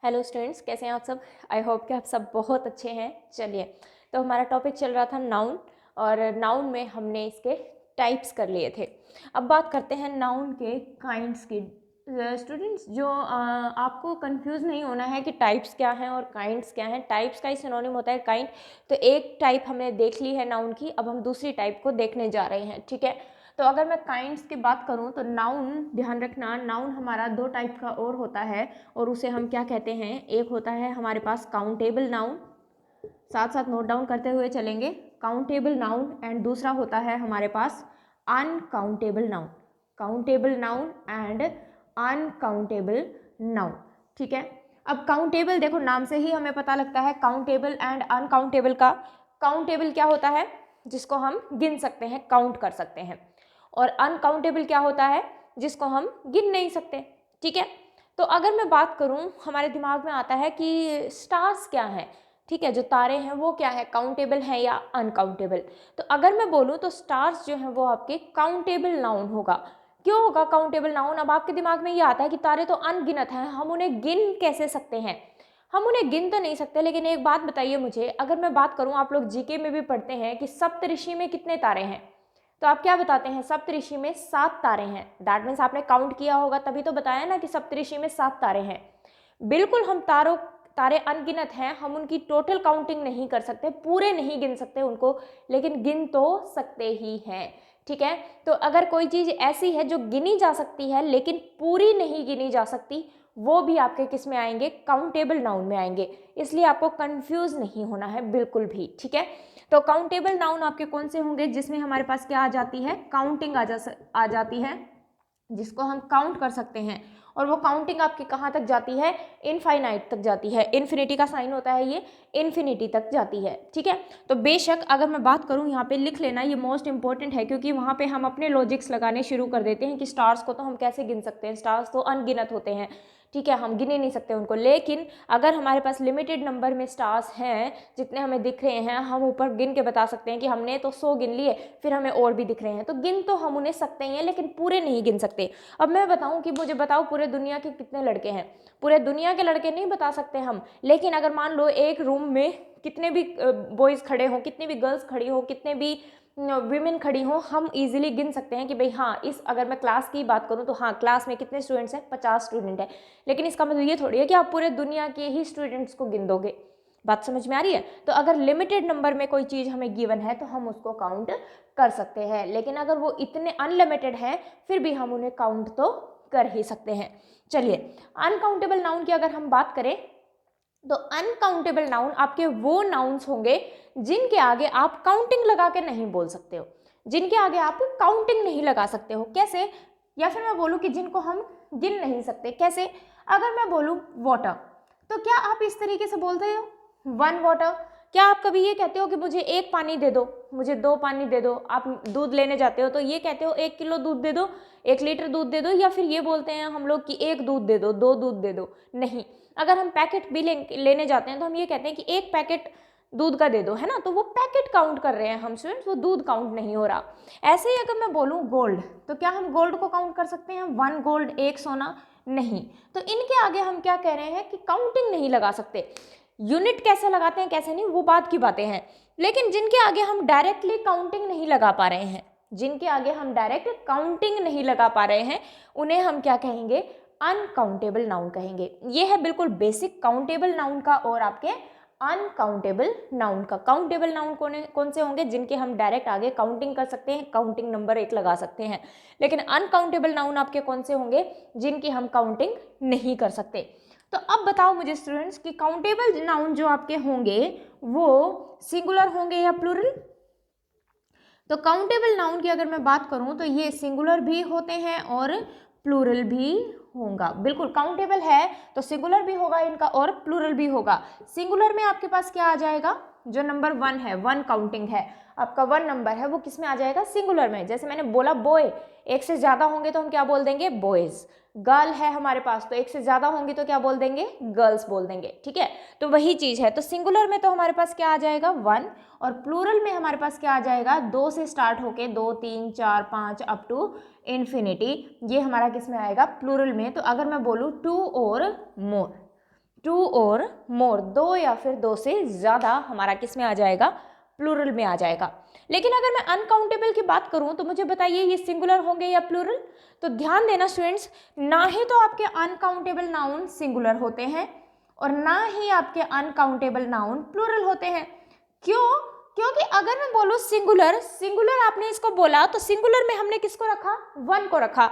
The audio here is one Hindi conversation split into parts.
हेलो स्टूडेंट्स, कैसे हैं आप सब। आई होप कि आप सब बहुत अच्छे हैं। चलिए, तो हमारा टॉपिक चल रहा था नाउन, और नाउन में हमने इसके टाइप्स कर लिए थे। अब बात करते हैं नाउन के काइंड्स की। स्टूडेंट्स, जो आपको कंफ्यूज नहीं होना है कि टाइप्स क्या हैं और काइंड्स क्या हैं। टाइप्स का ही सिनोनिम होता है काइंड। तो एक टाइप हमने देख ली है नाउन की, अब हम दूसरी टाइप को देखने जा रहे हैं। ठीक है, तो अगर मैं काइंड्स की बात करूं तो नाउन, ध्यान रखना, नाउन हमारा दो टाइप का और होता है, और उसे हम क्या कहते हैं। एक होता है हमारे पास काउंटेबल नाउन, साथ साथ नोट डाउन करते हुए चलेंगे, काउंटेबल नाउन, एंड दूसरा होता है हमारे पास uncountable noun. Countable noun and uncountable noun. ठीक है, अब काउंटेबल, देखो नाम से ही हमें पता लगता है काउंटेबल एंड अनकाउंटेबल का। काउंटेबल क्या होता है? जिसको हम गिन सकते हैं, काउंट कर सकते हैं। और अनकाउंटेबल क्या होता है? जिसको हम गिन नहीं सकते। ठीक है, तो अगर मैं बात करूं, हमारे दिमाग में आता है कि स्टार्स क्या हैं। ठीक है, जो तारे हैं वो क्या है, काउंटेबल हैं या अनकाउंटेबल। तो अगर मैं बोलूं तो स्टार्स जो हैं वो आपके काउंटेबल नाउन होगा। क्यों होगा काउंटेबल नाउन? अब आपके दिमाग में ये आता है कि तारे तो अनगिनत हैं, हम उन्हें गिन कैसे सकते हैं। हम उन्हें गिन तो नहीं सकते, लेकिन एक बात बताइए मुझे, अगर मैं बात करूं, आप लोग जीके में भी पढ़ते हैं कि सप्तऋषि में कितने तारे हैं। तो आप क्या बताते हैं? सप्तऋषि में 7 तारे हैं। दैट मीन्स आपने काउंट किया होगा, तभी तो बताया ना कि सप्तऋषि में 7 तारे हैं। बिल्कुल, हम तारे अनगिनत हैं, हम उनकी टोटल काउंटिंग नहीं कर सकते, पूरे नहीं गिन सकते उनको, लेकिन गिन तो सकते ही हैं। ठीक है, तो अगर कोई चीज़ ऐसी है जो गिनी जा सकती है लेकिन पूरी नहीं गिनी जा सकती, वो भी आपके किस में आएंगे? काउंटेबल नाउन में आएंगे। इसलिए आपको कंफ्यूज नहीं होना है बिल्कुल भी। ठीक है, तो काउंटेबल नाउन आपके कौन से होंगे? जिसमें हमारे पास क्या आ जाती है? काउंटिंग आ जाती है, जिसको हम काउंट कर सकते हैं। और वो काउंटिंग आपकी कहाँ तक जाती है? इनफाइनाइट तक जाती है। इन्फिनिटी का साइन होता है ये, इन्फिनिटी तक जाती है। ठीक है, तो बेशक अगर मैं बात करूँ, यहाँ पे लिख लेना, ये मोस्ट इंपॉर्टेंट है, क्योंकि वहाँ पे हम अपने लॉजिक्स लगाने शुरू कर देते हैं कि स्टार्स को तो हम कैसे गिन सकते हैं, स्टार्स तो अनगिनत होते हैं। ठीक है, हम गिन ही नहीं सकते उनको। लेकिन अगर हमारे पास लिमिटेड नंबर में स्टार्स हैं, जितने हमें दिख रहे हैं, हम ऊपर गिन के बता सकते हैं कि हमने तो 100 गिन लिए, फिर हमें और भी दिख रहे हैं, तो गिन तो हम उन्हें सकते हैं, लेकिन पूरे नहीं गिन सकते। अब मैं बताऊं कि मुझे बताओ पूरे दुनिया के कितने लड़के हैं। पूरे दुनिया के लड़के नहीं बता सकते हम, लेकिन अगर मान लो एक रूम में कितने भी बॉयज़ खड़े हों, कितनी भी गर्ल्स खड़ी हो, कितने भी विमेन खड़ी हों, हम इजीली गिन सकते हैं कि भाई हाँ, इस अगर मैं क्लास की बात करूं तो हाँ, क्लास में कितने स्टूडेंट्स हैं? 50 स्टूडेंट है। लेकिन इसका मतलब ये थोड़ी है कि आप पूरे दुनिया के ही स्टूडेंट्स को गिन दोगे। बात समझ में आ रही है? तो अगर लिमिटेड नंबर में कोई चीज़ हमें गिवन है तो हम उसको काउंट कर सकते हैं, लेकिन अगर वो इतने अनलिमिटेड है फिर भी हम उन्हें काउंट तो कर ही सकते हैं। चलिए, अनकाउंटेबल नाउन की अगर हम बात करें तो अनकाउंटेबल नाउन आपके वो नाउन्स होंगे जिनके आगे आप काउंटिंग लगा के नहीं बोल सकते हो, जिनके आगे आप काउंटिंग नहीं लगा सकते हो। कैसे? या फिर मैं बोलूँ कि जिनको हम गिन नहीं सकते। कैसे? अगर मैं बोलूँ वाटर, तो क्या आप इस तरीके से बोलते हो 1 वाटर? क्या आप कभी ये कहते हो कि मुझे 1 पानी दे दो, मुझे 2 पानी दे दो? आप दूध लेने जाते हो तो ये कहते हो 1 किलो दूध दे दो, 1 लीटर दूध दे दो, या फिर ये बोलते हैं हम लोग कि 1 दूध दे दो, 2 दूध दे दो? नहीं। अगर हम पैकेट भी लेने जाते हैं तो हम ये कहते हैं कि 1 पैकेट दूध का दे दो, है ना? तो वो पैकेट काउंट कर रहे हैं हम स्टूडेंट्स, वो दूध काउंट नहीं हो रहा। ऐसे ही अगर मैं बोलूँ गोल्ड, तो क्या हम गोल्ड को काउंट कर सकते हैं? 1 गोल्ड, 1 सोना? नहीं। तो इनके आगे हम क्या कह रहे हैं कि काउंटिंग नहीं लगा सकते। यूनिट कैसे लगाते हैं, कैसे नहीं, वो बात की बातें हैं। लेकिन जिनके आगे हम डायरेक्टली काउंटिंग नहीं लगा पा रहे हैं, जिनके आगे हम डायरेक्ट काउंटिंग नहीं लगा पा रहे हैं, उन्हें हम क्या कहेंगे? अनकाउंटेबल नाउन कहेंगे। ये है बिल्कुल बेसिक काउंटेबल नाउन का और आपके अनकाउंटेबल नाउन का। काउंटेबल नाउन कौन से होंगे? जिनके हम डायरेक्ट आगे काउंटिंग कर सकते हैं, काउंटिंग नंबर 1 लगा सकते हैं। लेकिन अनकाउंटेबल नाउन आपके कौन से होंगे? जिनकी हम काउंटिंग नहीं कर सकते। तो अब बताओ मुझे स्टूडेंट्स कि काउंटेबल नाउन जो आपके होंगे वो सिंगुलर होंगे या प्लूरल? तो काउंटेबल नाउन की अगर मैं बात करूं तो ये सिंगुलर भी होते हैं और प्लूरल भी होगा। बिल्कुल, काउंटेबल है तो सिंगुलर भी होगा इनका और प्लूरल भी होगा। सिंगुलर में आपके पास क्या आ जाएगा? जो नंबर 1 है, 1 काउंटिंग है, आपका 1 नंबर है, वो किस में आ जाएगा? सिंगुलर में। जैसे मैंने बोला बॉय, एक से ज्यादा होंगे तो हम क्या बोल देंगे? बॉयज। गर्ल है हमारे पास, तो एक से ज्यादा होंगी तो क्या बोल देंगे? गर्ल्स बोल देंगे। ठीक है, तो वही चीज है। तो सिंगुलर में तो हमारे पास क्या आ जाएगा? 1, और प्लूरल में हमारे पास क्या आ जाएगा? 2 से स्टार्ट होके 2, 3, 4, 5 अप टू इन्फिनिटी। ये हमारा किस में आएगा? प्लूरल में। तो अगर मैं बोलूँ 2 और मोर, टू और मोर, दो या फिर दो से ज़्यादा हमारा किस में आ जाएगा, प्लूरल में आ जाएगा। लेकिन अगर मैं अनकाउंटेबल की बात करूं तो मुझे बताइए ये सिंगुलर होंगे या प्लूरल। तो ध्यान देना स्टूडेंट्स, ना ही तो आपके अनकाउंटेबल नाउन सिंगुलर होते हैं और ना ही आपके अनकाउंटेबल नाउन प्लूरल होते हैं। क्यों? क्योंकि अगर मैं बोलूँ सिंगुलर, सिंगुलर आपने इसको बोला तो सिंगुलर में हमने किसको रखा, वन को रखा।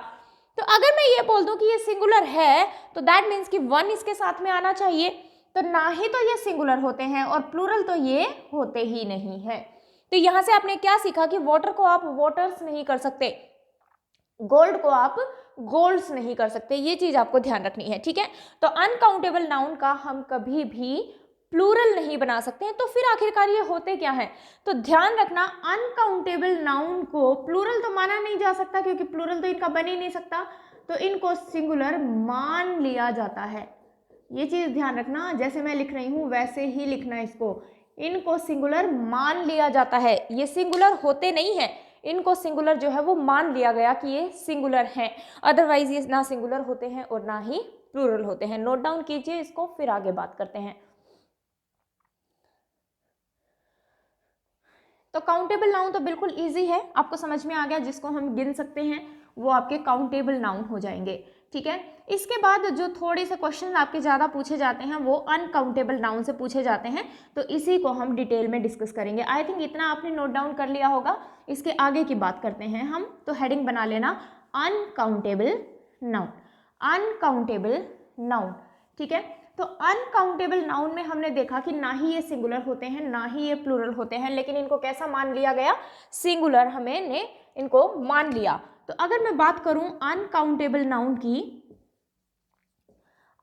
तो अगर मैं ये बोल दूं कि ये सिंगुलर है तो दैट मीन्स कि वन इसके साथ में आना चाहिए। तो ना ही तो ये सिंगुलर होते हैं और प्लूरल तो ये होते ही नहीं है। तो यहां से आपने क्या सीखा कि वाटर को आप वाटर्स नहीं कर सकते, गोल्ड को आप गोल्ड्स नहीं कर सकते, ये चीज आपको ध्यान रखनी है, ठीक है। तो अनकाउंटेबल नाउन का हम कभी भी प्लूरल नहीं बना सकते हैं। तो फिर आखिरकार ये होते क्या है, तो ध्यान रखना अनकाउंटेबल नाउन को प्लूरल तो माना नहीं जा सकता क्योंकि प्लूरल तो इनका बन ही नहीं सकता, तो इनको सिंगुलर मान लिया जाता है। ये चीज ध्यान रखना, जैसे मैं लिख रही हूं वैसे ही लिखना इसको, इनको सिंगुलर मान लिया जाता है। ये सिंगुलर होते नहीं है, इनको सिंगुलर जो है वो मान लिया गया कि ये सिंगुलर हैं, अदरवाइज ये ना सिंगुलर होते हैं और ना ही प्लूरल होते हैं। नोट डाउन कीजिए इसको, फिर आगे बात करते हैं। तो काउंटेबल नाउन तो बिल्कुल इजी है, आपको समझ में आ गया, जिसको हम गिन सकते हैं वो आपके काउंटेबल नाउन हो जाएंगे, ठीक है। इसके बाद जो थोड़े से क्वेश्चन आपके ज़्यादा पूछे जाते हैं वो अनकाउंटेबल नाउन से पूछे जाते हैं, तो इसी को हम डिटेल में डिस्कस करेंगे। आई थिंक इतना आपने नोट डाउन कर लिया होगा। इसके आगे की बात करते हैं हम, तो हेडिंग बना लेना अनकाउंटेबल नाउन, अनकाउंटेबल नाउन, ठीक है। तो अनकाउंटेबल नाउन में हमने देखा कि ना ही ये सिंगुलर होते हैं ना ही ये प्लूरल होते हैं, लेकिन इनको कैसा मान लिया गया, सिंगुलर हमने इनको मान लिया। तो अगर मैं बात करूं अनकाउंटेबल नाउन की,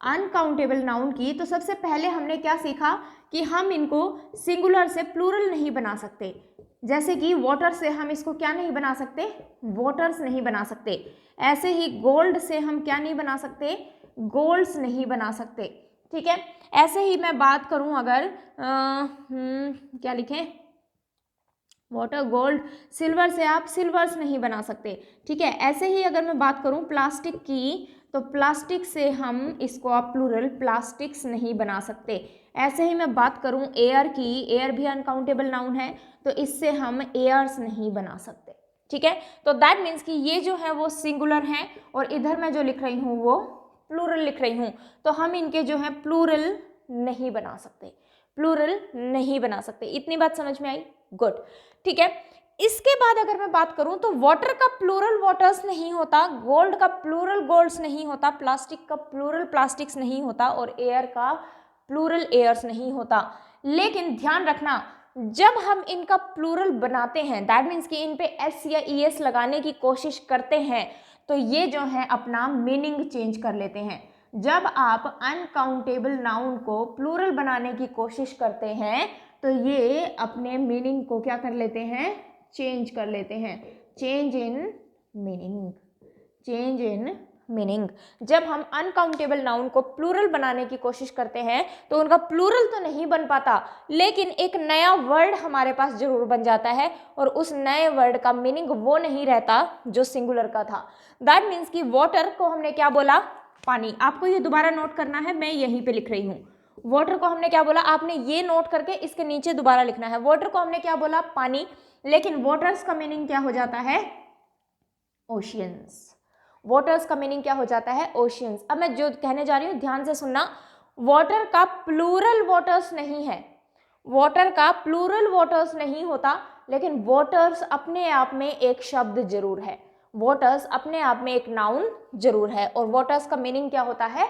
अनकाउंटेबल नाउन की, तो सबसे पहले हमने क्या सीखा कि हम इनको सिंगुलर से प्लूरल नहीं बना सकते। जैसे कि वाटर से हम इसको क्या नहीं बना सकते, वाटर्स नहीं बना सकते। ऐसे ही गोल्ड से हम क्या नहीं बना सकते, गोल्ड्स नहीं बना सकते, ठीक है। ऐसे ही मैं बात करूं अगर क्या लिखें, वाटर, गोल्ड, सिल्वर से आप सिल्वर्स नहीं बना सकते, ठीक है। ऐसे ही अगर मैं बात करूं प्लास्टिक की, तो प्लास्टिक से हम इसको आप प्लूरल प्लास्टिक्स नहीं बना सकते। ऐसे ही मैं बात करूं एयर की, एयर भी अनकाउंटेबल नाउन है, तो इससे हम एयर्स नहीं बना सकते, ठीक है। तो दैट मीन्स कि ये जो है वो सिंगुलर हैं और इधर मैं जो लिख रही हूँ वो प्लूरल लिख रही हूँ, तो हम इनके जो है प्लूरल नहीं बना सकते, प्लूरल नहीं बना सकते। इतनी बात समझ में आई, गुड, ठीक है। इसके बाद अगर मैं बात करूं तो वाटर का प्लूरल वाटर्स नहीं होता, गोल्ड का प्लूरल गोल्ड्स नहीं होता, प्लास्टिक का प्लूरल प्लास्टिक्स नहीं होता और एयर का प्लूरल एयर्स नहीं होता। लेकिन ध्यान रखना, जब हम इनका प्लूरल बनाते हैं, दैट मीन्स कि इन पे एस या ई एस लगाने की कोशिश करते हैं, तो ये जो है अपना मीनिंग चेंज कर लेते हैं। जब आप अनकाउंटेबल नाउन को प्लूरल बनाने की कोशिश करते हैं तो ये अपने मीनिंग को क्या कर लेते हैं, चेंज कर लेते हैं। Change in meaning, change in meaning. जब हम अनकाउंटेबल नाउन को प्लूरल बनाने की कोशिश करते हैं तो उनका प्लूरल तो नहीं बन पाता, लेकिन एक नया वर्ड हमारे पास जरूर बन जाता है और उस नए वर्ड का मीनिंग वो नहीं रहता जो सिंगुलर का था। दैट मीन्स कि वाटर को हमने क्या बोला, पानी। आपको ये दोबारा नोट करना है, मैं यहीं पे लिख रही हूँ। वाटर को हमने क्या बोला, आपने ये नोट करके इसके नीचे दोबारा लिखना है। वाटर को हमने क्या बोला, पानी, लेकिन वाटर्स का मीनिंग क्या हो जाता है, ओशियंस। वाटर्स का मीनिंग क्या हो जाता है, ओशियंस। अब मैं जो कहने जा रही हूँ ध्यान से सुनना, वाटर का प्लूरल वाटर्स नहीं है, वाटर का प्लूरल वाटर्स नहीं होता, लेकिन वाटर्स अपने आप में एक शब्द जरूर है, वाटर्स अपने आप में एक नाउन जरूर है और वाटर्स का मीनिंग क्या होता है,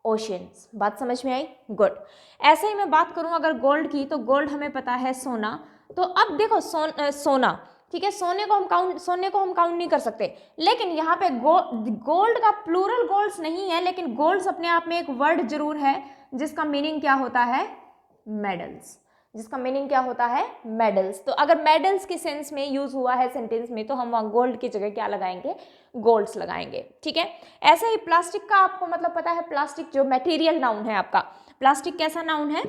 ओशियंस। बात समझ में आई, गुड। ऐसे ही मैं बात करूं अगर गोल्ड की, तो गोल्ड हमें पता है सोना। तो अब देखो सोना, ठीक है, सोने को हम काउंट नहीं कर सकते, लेकिन यहाँ पे गोल्ड का प्लूरल गोल्ड्स नहीं है, लेकिन गोल्ड्स अपने आप में एक वर्ड जरूर है जिसका मीनिंग क्या होता है, मेडल्स, जिसका मीनिंग क्या होता है, मेडल्स। तो अगर मेडल्स के सेंस में यूज हुआ है सेंटेंस में, तो हम वहाँ गोल्ड की जगह क्या लगाएंगे, गोल्ड्स लगाएंगे, ठीक है। ऐसे ही प्लास्टिक का आपको मतलब पता है, प्लास्टिक जो मटेरियल नाउन है आपका, प्लास्टिक कैसा नाउन है,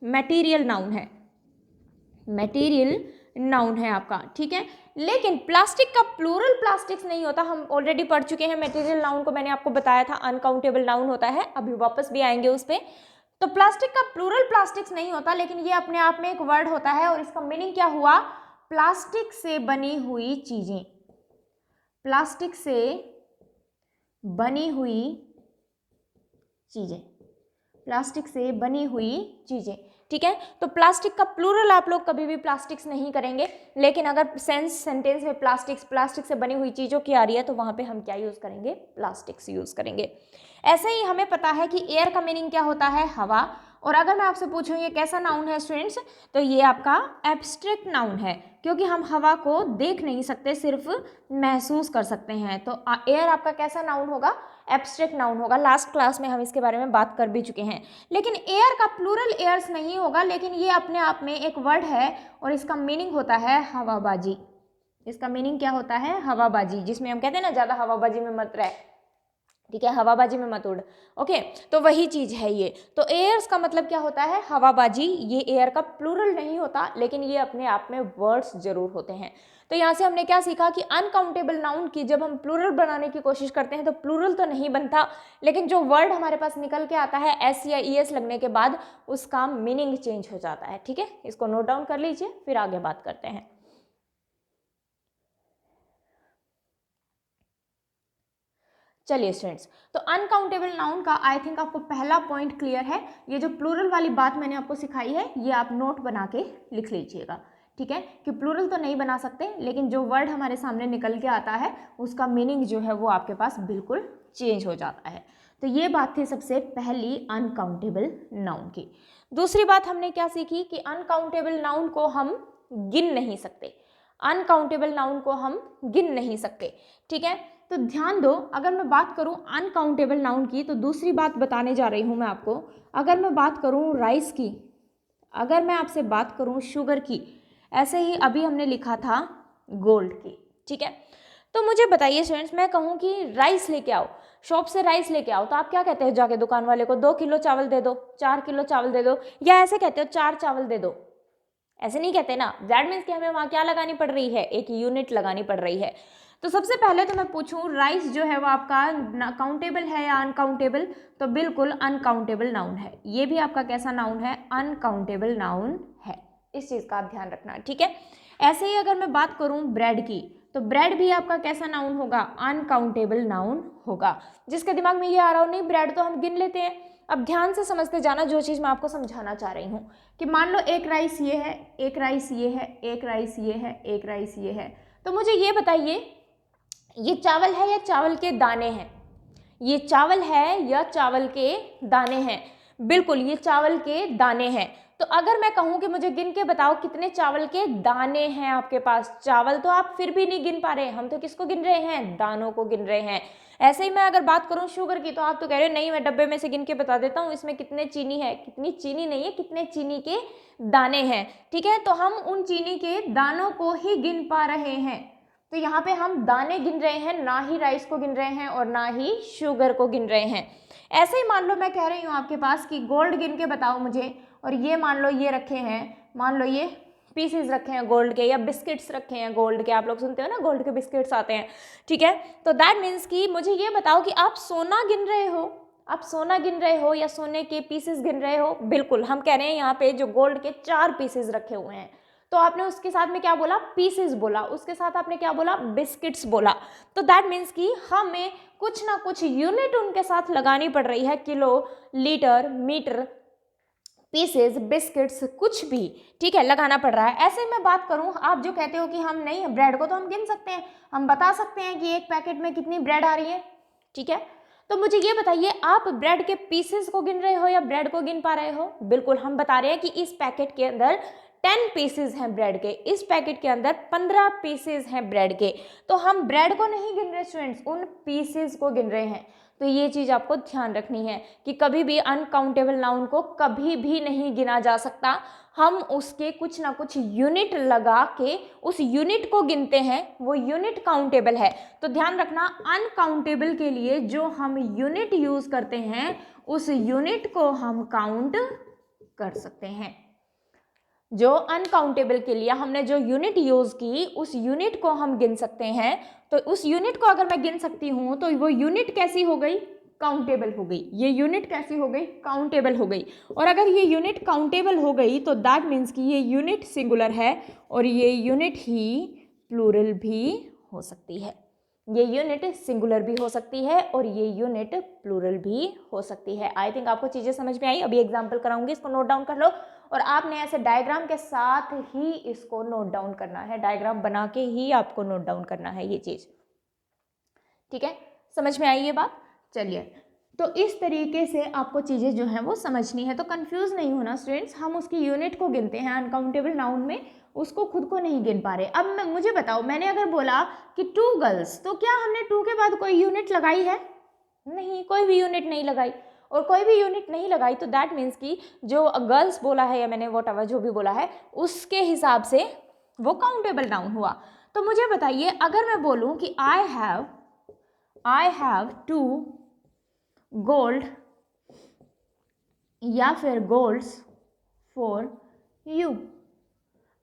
मटेरियल नाउन है, मटेरियल नाउन है आपका, ठीक है। लेकिन प्लास्टिक का प्लूरल प्लास्टिक्स नहीं होता, हम ऑलरेडी पढ़ चुके हैं। मटेरियल नाउन को मैंने आपको बताया था अनकाउंटेबल नाउन होता है, अभी वापस भी आएंगे उस पर। तो प्लास्टिक का प्लूरल प्लास्टिक्स नहीं होता, लेकिन ये अपने आप में एक वर्ड होता है और इसका मीनिंग क्या हुआ, प्लास्टिक से बनी हुई चीजें, प्लास्टिक से बनी हुई चीजें, प्लास्टिक से बनी हुई चीजें, ठीक है। तो प्लास्टिक का प्लूरल आप लोग कभी भी प्लास्टिक्स नहीं करेंगे, लेकिन अगर सेंटेंस में प्लास्टिक से बनी हुई चीजों की आ रही है तो वहां पे हम क्या यूज करेंगे, प्लास्टिक्स यूज करेंगे। ऐसे ही हमें पता है कि एयर का मीनिंग क्या होता है, हवा। और अगर मैं आपसे पूछूं ये कैसा नाउन है स्टूडेंट्स, तो ये आपका एब्स्ट्रैक्ट नाउन है, क्योंकि हम हवा को देख नहीं सकते, सिर्फ महसूस कर सकते हैं। तो एयर आपका कैसा नाउन होगा, एब्स्ट्रैक्ट नाउन होगा। लास्ट क्लास में हम इसके बारे में बात कर भी चुके हैं। लेकिन एयर का प्लूरल एयर्स नहीं होगा, लेकिन ये अपने आप में एक वर्ड है और इसका मीनिंग होता है हवाबाजी। इसका मीनिंग क्या होता है, हवाबाजी, जिसमें हम कहते हैं ना ज़्यादा हवाबाजी में मत रह, ठीक है, हवाबाजी में मत उड़। ओके, तो वही चीज़ है ये। तो एयर्स का मतलब क्या होता है, हवाबाजी। ये एयर का प्लूरल नहीं होता, लेकिन ये अपने आप में वर्ड्स जरूर होते हैं। तो यहाँ से हमने क्या सीखा कि अनकाउंटेबल नाउन की जब हम प्लूरल बनाने की कोशिश करते हैं तो प्लूरल तो नहीं बनता, लेकिन जो वर्ड हमारे पास निकल के आता है एस या ई एस लगने के बाद उसका मीनिंग चेंज हो जाता है, ठीक है। इसको नोट डाउन कर लीजिए, फिर आगे बात करते हैं। चलिए स्टूडेंट्स, तो अनकाउंटेबल नाउन का आई थिंक आपको पहला पॉइंट क्लियर है। ये जो प्लूरल वाली बात मैंने आपको सिखाई है ये आप नोट बना के लिख लीजिएगा, ठीक है, कि प्लूरल तो नहीं बना सकते, लेकिन जो वर्ड हमारे सामने निकल के आता है उसका मीनिंग जो है वो आपके पास बिल्कुल चेंज हो जाता है। तो ये बात थी सबसे पहली अनकाउंटेबल नाउन की। दूसरी बात हमने क्या सीखी कि अनकाउंटेबल नाउन को हम गिन नहीं सकते, अनकाउंटेबल नाउन को हम गिन नहीं सकते, ठीक है। तो ध्यान दो, अगर मैं बात करूं अनकाउंटेबल नाउन की तो दूसरी बात बताने जा रही हूं मैं आपको। अगर मैं बात करूं राइस की, अगर मैं आपसे बात करूं शुगर की, ऐसे ही अभी हमने लिखा था गोल्ड की, ठीक है। तो मुझे बताइए स्टूडेंट्स, मैं कहूं कि राइस लेके आओ, शॉप से राइस लेके आओ, तो आप क्या कहते हो जाके दुकान वाले को, 2 किलो चावल दे दो, 4 किलो चावल दे दो, या ऐसे कहते हो 4 चावल दे दो, ऐसे नहीं कहते ना। दैट मीन्स कि हमें वहाँ क्या लगानी पड़ रही है, एक यूनिट लगानी पड़ रही है। तो सबसे पहले तो मैं पूछूं राइस जो है वो आपका काउंटेबल है या अनकाउंटेबल, तो बिल्कुल अनकाउंटेबल नाउन है। ये भी आपका कैसा नाउन है, अनकाउंटेबल नाउन है। इस चीज़ का आप ध्यान रखना, ठीक है। ऐसे ही अगर मैं बात करूं ब्रेड की, तो ब्रेड भी आपका कैसा नाउन होगा, अनकाउंटेबल नाउन होगा। जिसके दिमाग में ये आ रहा हो नहीं ब्रेड तो हम गिन लेते हैं, अब ध्यान से समझते जाना जो चीज़ मैं आपको समझाना चाह रही हूँ, कि मान लो एक राइस ये है, एक राइस ये है, एक राइस ये है, एक राइस ये है। तो मुझे ये बताइए ये चावल है या चावल के दाने हैं, ये चावल है या चावल के दाने हैं, बिल्कुल ये चावल के दाने हैं। तो अगर मैं कहूँ कि मुझे गिन के बताओ कितने चावल के दाने हैं आपके पास, चावल तो आप फिर भी नहीं गिन पा रहे, हम तो किसको गिन रहे हैं, दानों को गिन रहे हैं। ऐसे ही मैं अगर बात करूं शुगर की, तो आप तो कह रहे हो नहीं मैं डब्बे में से गिन के बता देता हूँ इसमें कितने चीनी है, कितनी चीनी नहीं है, कितने चीनी के दाने हैं, ठीक है। तो हम उन चीनी के दानों को ही गिन पा रहे हैं। तो यहाँ पे हम दाने गिन रहे हैं, ना ही राइस को गिन रहे हैं और ना ही शुगर को गिन रहे हैं। ऐसे ही मान लो मैं कह रही हूँ आपके पास कि गोल्ड गिन के बताओ मुझे, और ये मान लो ये रखे हैं, मान लो ये पीसेस रखे हैं गोल्ड के, या बिस्किट्स रखे हैं गोल्ड के, आप लोग सुनते हो ना गोल्ड के बिस्किट्स आते हैं, ठीक है। तो दैट मीन्स कि मुझे ये बताओ कि आप सोना गिन रहे हो, आप सोना गिन रहे हो या सोने के पीसेस गिन रहे हो, बिल्कुल हम कह रहे हैं यहाँ पे जो गोल्ड के 4 पीसेस रखे हुए हैं, तो आपने उसके साथ में क्या बोला, पीसेस बोला, उसके साथ आपने क्या बोला, बिस्किट्स बोला। तो दैट मीन्स कि हमें कुछ ना कुछ यूनिट उनके साथ लगानी पड़ रही है, kilo, litre, metre, pieces, biscuits, कुछ भी, ठीक है, लगाना पड़ रहा है। ऐसे मैं बात करूं, आप जो कहते हो कि हम नहीं, ब्रेड को तो हम गिन सकते हैं, हम बता सकते हैं कि एक पैकेट में कितनी ब्रेड आ रही है, ठीक है। तो मुझे ये बताइए आप ब्रेड के पीसेस को गिन रहे हो या ब्रेड को गिन पा रहे हो, बिल्कुल हम बता रहे हैं कि इस पैकेट के अंदर 10 पीसेस हैं ब्रेड के, इस पैकेट के अंदर 15 पीसेस हैं ब्रेड के। तो हम ब्रेड को नहीं गिन रहे स्टूडेंट्स, उन पीसेस को गिन रहे हैं। तो ये चीज़ आपको ध्यान रखनी है कि कभी भी अनकाउंटेबल नाउन को कभी भी नहीं गिना जा सकता, हम उसके कुछ ना कुछ यूनिट लगा के उस यूनिट को गिनते हैं, वो यूनिट काउंटेबल है। तो ध्यान रखना अनकाउंटेबल के लिए जो हम यूनिट यूज करते हैं उस यूनिट को हम काउंट कर सकते हैं। जो अनकाउंटेबल के लिए हमने जो यूनिट यूज की उस यूनिट को हम गिन सकते हैं। तो उस यूनिट को अगर मैं गिन सकती हूँ तो वो यूनिट कैसी हो गई, काउंटेबल हो गई। ये यूनिट कैसी हो गई? काउंटेबल हो गई। और अगर ये यूनिट काउंटेबल हो गई तो दैट मीन्स कि ये यूनिट सिंगुलर है और ये यूनिट ही प्लूरल भी हो सकती है। ये यूनिट सिंगुलर भी हो सकती है और ये यूनिट प्लूरल भी हो सकती है। आई थिंक आपको चीज़ें समझ में आई। अभी एग्जाम्पल कराऊंगी, इसको नोट डाउन कर लो और आपने ऐसे डायग्राम के साथ ही इसको नोट डाउन करना है। डायग्राम बना के ही आपको नोट डाउन करना है ये चीज़, ठीक है? समझ में आई ये बात? चलिए, तो इस तरीके से आपको चीज़ें जो हैं वो समझनी है। तो कंफ्यूज नहीं होना स्टूडेंट्स, हम उसकी यूनिट को गिनते हैं अनकाउंटेबल नाउन में, उसको खुद को नहीं गिन पा रहे। अब मुझे बताओ, मैंने अगर बोला कि 2 गर्ल्स, तो क्या हमने 2 के बाद कोई यूनिट लगाई है? नहीं, कोई भी यूनिट नहीं लगाई। और कोई भी यूनिट नहीं लगाई तो दैट मीन्स कि जो गर्ल्स बोला है या मैंने व्हाटएवर जो भी बोला है उसके हिसाब से वो काउंटेबल नाउन हुआ। तो मुझे बताइए, अगर मैं बोलूँ कि आई हैव 2 गोल्ड या फिर golds for you,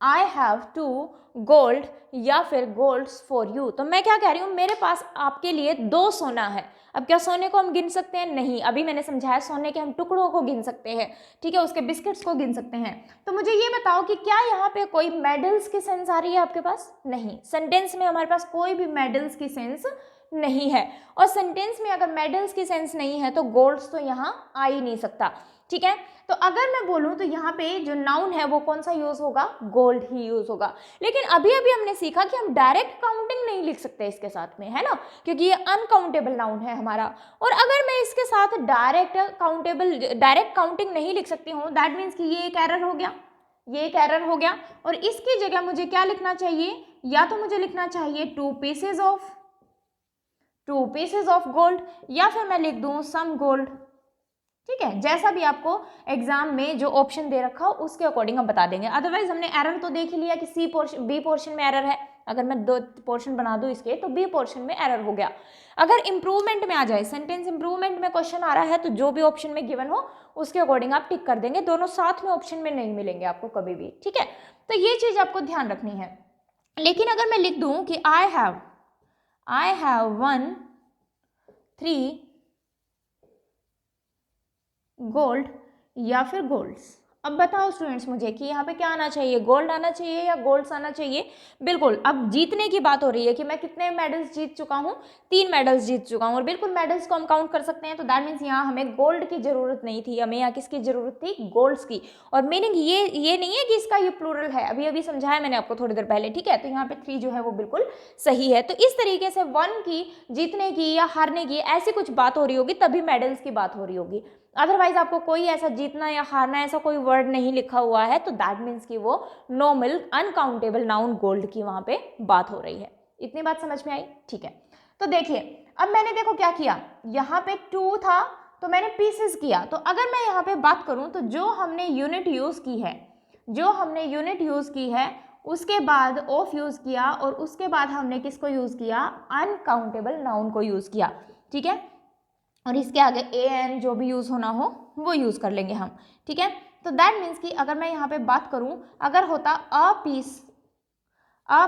I have 2 gold या फिर गोल्ड्स फॉर यू, तो मैं क्या कह रही हूँ, मेरे पास आपके लिए 2 सोना है। अब क्या सोने को हम गिन सकते हैं? नहीं, अभी मैंने समझाया सोने के हम टुकड़ों को गिन सकते हैं, ठीक है, उसके बिस्किट्स को गिन सकते हैं। तो मुझे ये बताओ कि क्या यहाँ पे कोई मेडल्स की सेंस आ रही है आपके पास? नहीं, सेंटेंस में हमारे पास कोई भी मेडल्स की सेंस नहीं है। और सेंटेंस में अगर मेडल्स की सेंस नहीं है तो गोल्ड्स तो यहाँ आ ही नहीं सकता, ठीक है? तो अगर मैं बोलूं तो यहाँ पे जो नाउन है वो कौन सा यूज होगा? गोल्ड ही यूज होगा। लेकिन अभी अभी हमने सीखा कि हम डायरेक्ट काउंटिंग नहीं लिख सकते इसके साथ में, है ना, क्योंकि ये अनकाउंटेबल नाउन है हमारा। और अगर मैं इसके साथ डायरेक्ट काउंटिंग नहीं लिख सकती हूँ, दैट मीन्स कि ये एक एरर हो गया, ये एक एरर हो गया। और इसकी जगह मुझे क्या लिखना चाहिए? या तो मुझे लिखना चाहिए 2 पीसेज ऑफ गोल्ड, या फिर मैं लिख दूं सम गोल्ड, ठीक है? जैसा भी आपको एग्जाम में जो ऑप्शन दे रखा हो उसके अकॉर्डिंग हम बता देंगे। अदरवाइज हमने एरर तो देख ही लिया कि बी पोर्शन में एरर है। अगर मैं 2 पोर्शन बना दूं इसके तो बी पोर्शन में एरर हो गया। अगर इंप्रूवमेंट में आ जाए, सेंटेंस इंप्रूवमेंट में क्वेश्चन आ रहा है, तो जो भी ऑप्शन में गिवन हो उसके अकॉर्डिंग आप टिक कर देंगे। दोनों साथ में ऑप्शन में नहीं मिलेंगे आपको कभी भी, ठीक है? तो ये चीज आपको ध्यान रखनी है। लेकिन अगर मैं लिख दूं कि आई हैव 1 3 गोल्ड या फिर गोल्ड्स, अब बताओ स्टूडेंट्स मुझे कि यहाँ पे क्या आना चाहिए? गोल्ड आना चाहिए या गोल्ड्स आना चाहिए? बिल्कुल, अब जीतने की बात हो रही है कि मैं कितने मेडल्स जीत चुका हूँ, 3 मेडल्स जीत चुका हूँ। और बिल्कुल मेडल्स को हम काउंट कर सकते हैं। तो दैट मीन्स यहाँ हमें गोल्ड की जरूरत नहीं थी, हमें यहाँ किसकी जरूरत थी? गोल्ड्स की। और मीनिंग ये नहीं है कि इसका ये प्लूरल है, अभी अभी समझाया मैंने आपको थोड़ी देर पहले, ठीक है? तो यहाँ पे 3 जो है वो बिल्कुल सही है। तो इस तरीके से 1 की जीतने की या हारने की ऐसी कुछ बात हो रही होगी तभी मेडल्स की बात हो रही होगी। अदरवाइज आपको कोई ऐसा जीतना या हारना ऐसा कोई वर्ड नहीं लिखा हुआ है, तो दैट मीन्स कि वो नॉर्मल अनकाउंटेबल नाउन गोल्ड की वहां पे बात हो रही है। इतनी बात समझ में आई? ठीक है। तो देखिए, अब मैंने देखो क्या किया, यहाँ पे 2 था तो मैंने पीसेस किया। तो अगर मैं यहाँ पे बात करूं तो जो हमने यूनिट यूज की है उसके बाद ऑफ यूज किया और उसके बाद हमने किसको यूज किया? अनकाउंटेबल नाउन को यूज किया, ठीक है? और इसके आगे ए एन जो भी यूज होना हो वो यूज कर लेंगे हम, ठीक है? तो दैट मीन्स कि अगर मैं यहाँ पे बात करूं, अगर होता अ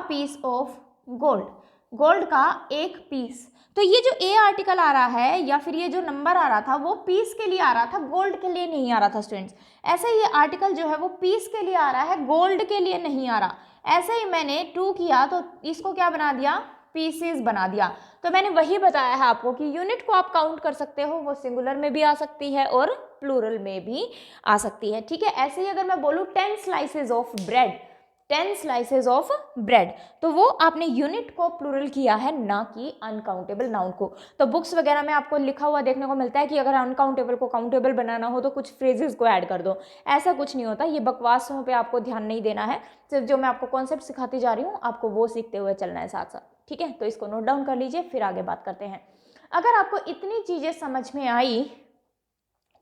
पीस ऑफ गोल्ड का एक पीस, तो ये जो ए आर्टिकल आ रहा है या फिर ये जो नंबर आ रहा था वो पीस के लिए आ रहा था, गोल्ड के लिए नहीं आ रहा था स्टूडेंट्स। ऐसे ही ये आर्टिकल जो है वो पीस के लिए आ रहा है, गोल्ड के लिए नहीं आ रहा। ऐसे ही मैंने 2 किया तो इसको क्या बना दिया? पीसेस बना दिया। तो मैंने वही बताया है आपको कि यूनिट को आप काउंट कर सकते हो, वो सिंगुलर में भी आ सकती है और प्लूरल में भी आ सकती है, ठीक है? ऐसे ही अगर मैं बोलूँ 10 स्लाइसेस ऑफ ब्रेड, तो वो आपने यूनिट को प्लूरल किया है, ना कि अनकाउंटेबल नाउन को। तो बुक्स वगैरह में आपको लिखा हुआ देखने को मिलता है कि अगर अनकाउंटेबल को काउंटेबल बनाना हो तो कुछ फ्रेजेस को ऐड कर दो। ऐसा कुछ नहीं होता, ये बकवासों पे आपको ध्यान नहीं देना है। सिर्फ जो मैं आपको कॉन्सेप्ट सिखाती जा रही हूँ आपको वो सीखते हुए चलना है साथ साथ, ठीक है? तो इसको नोट डाउन कर लीजिए, फिर आगे बात करते हैं। अगर आपको इतनी चीजें समझ में आई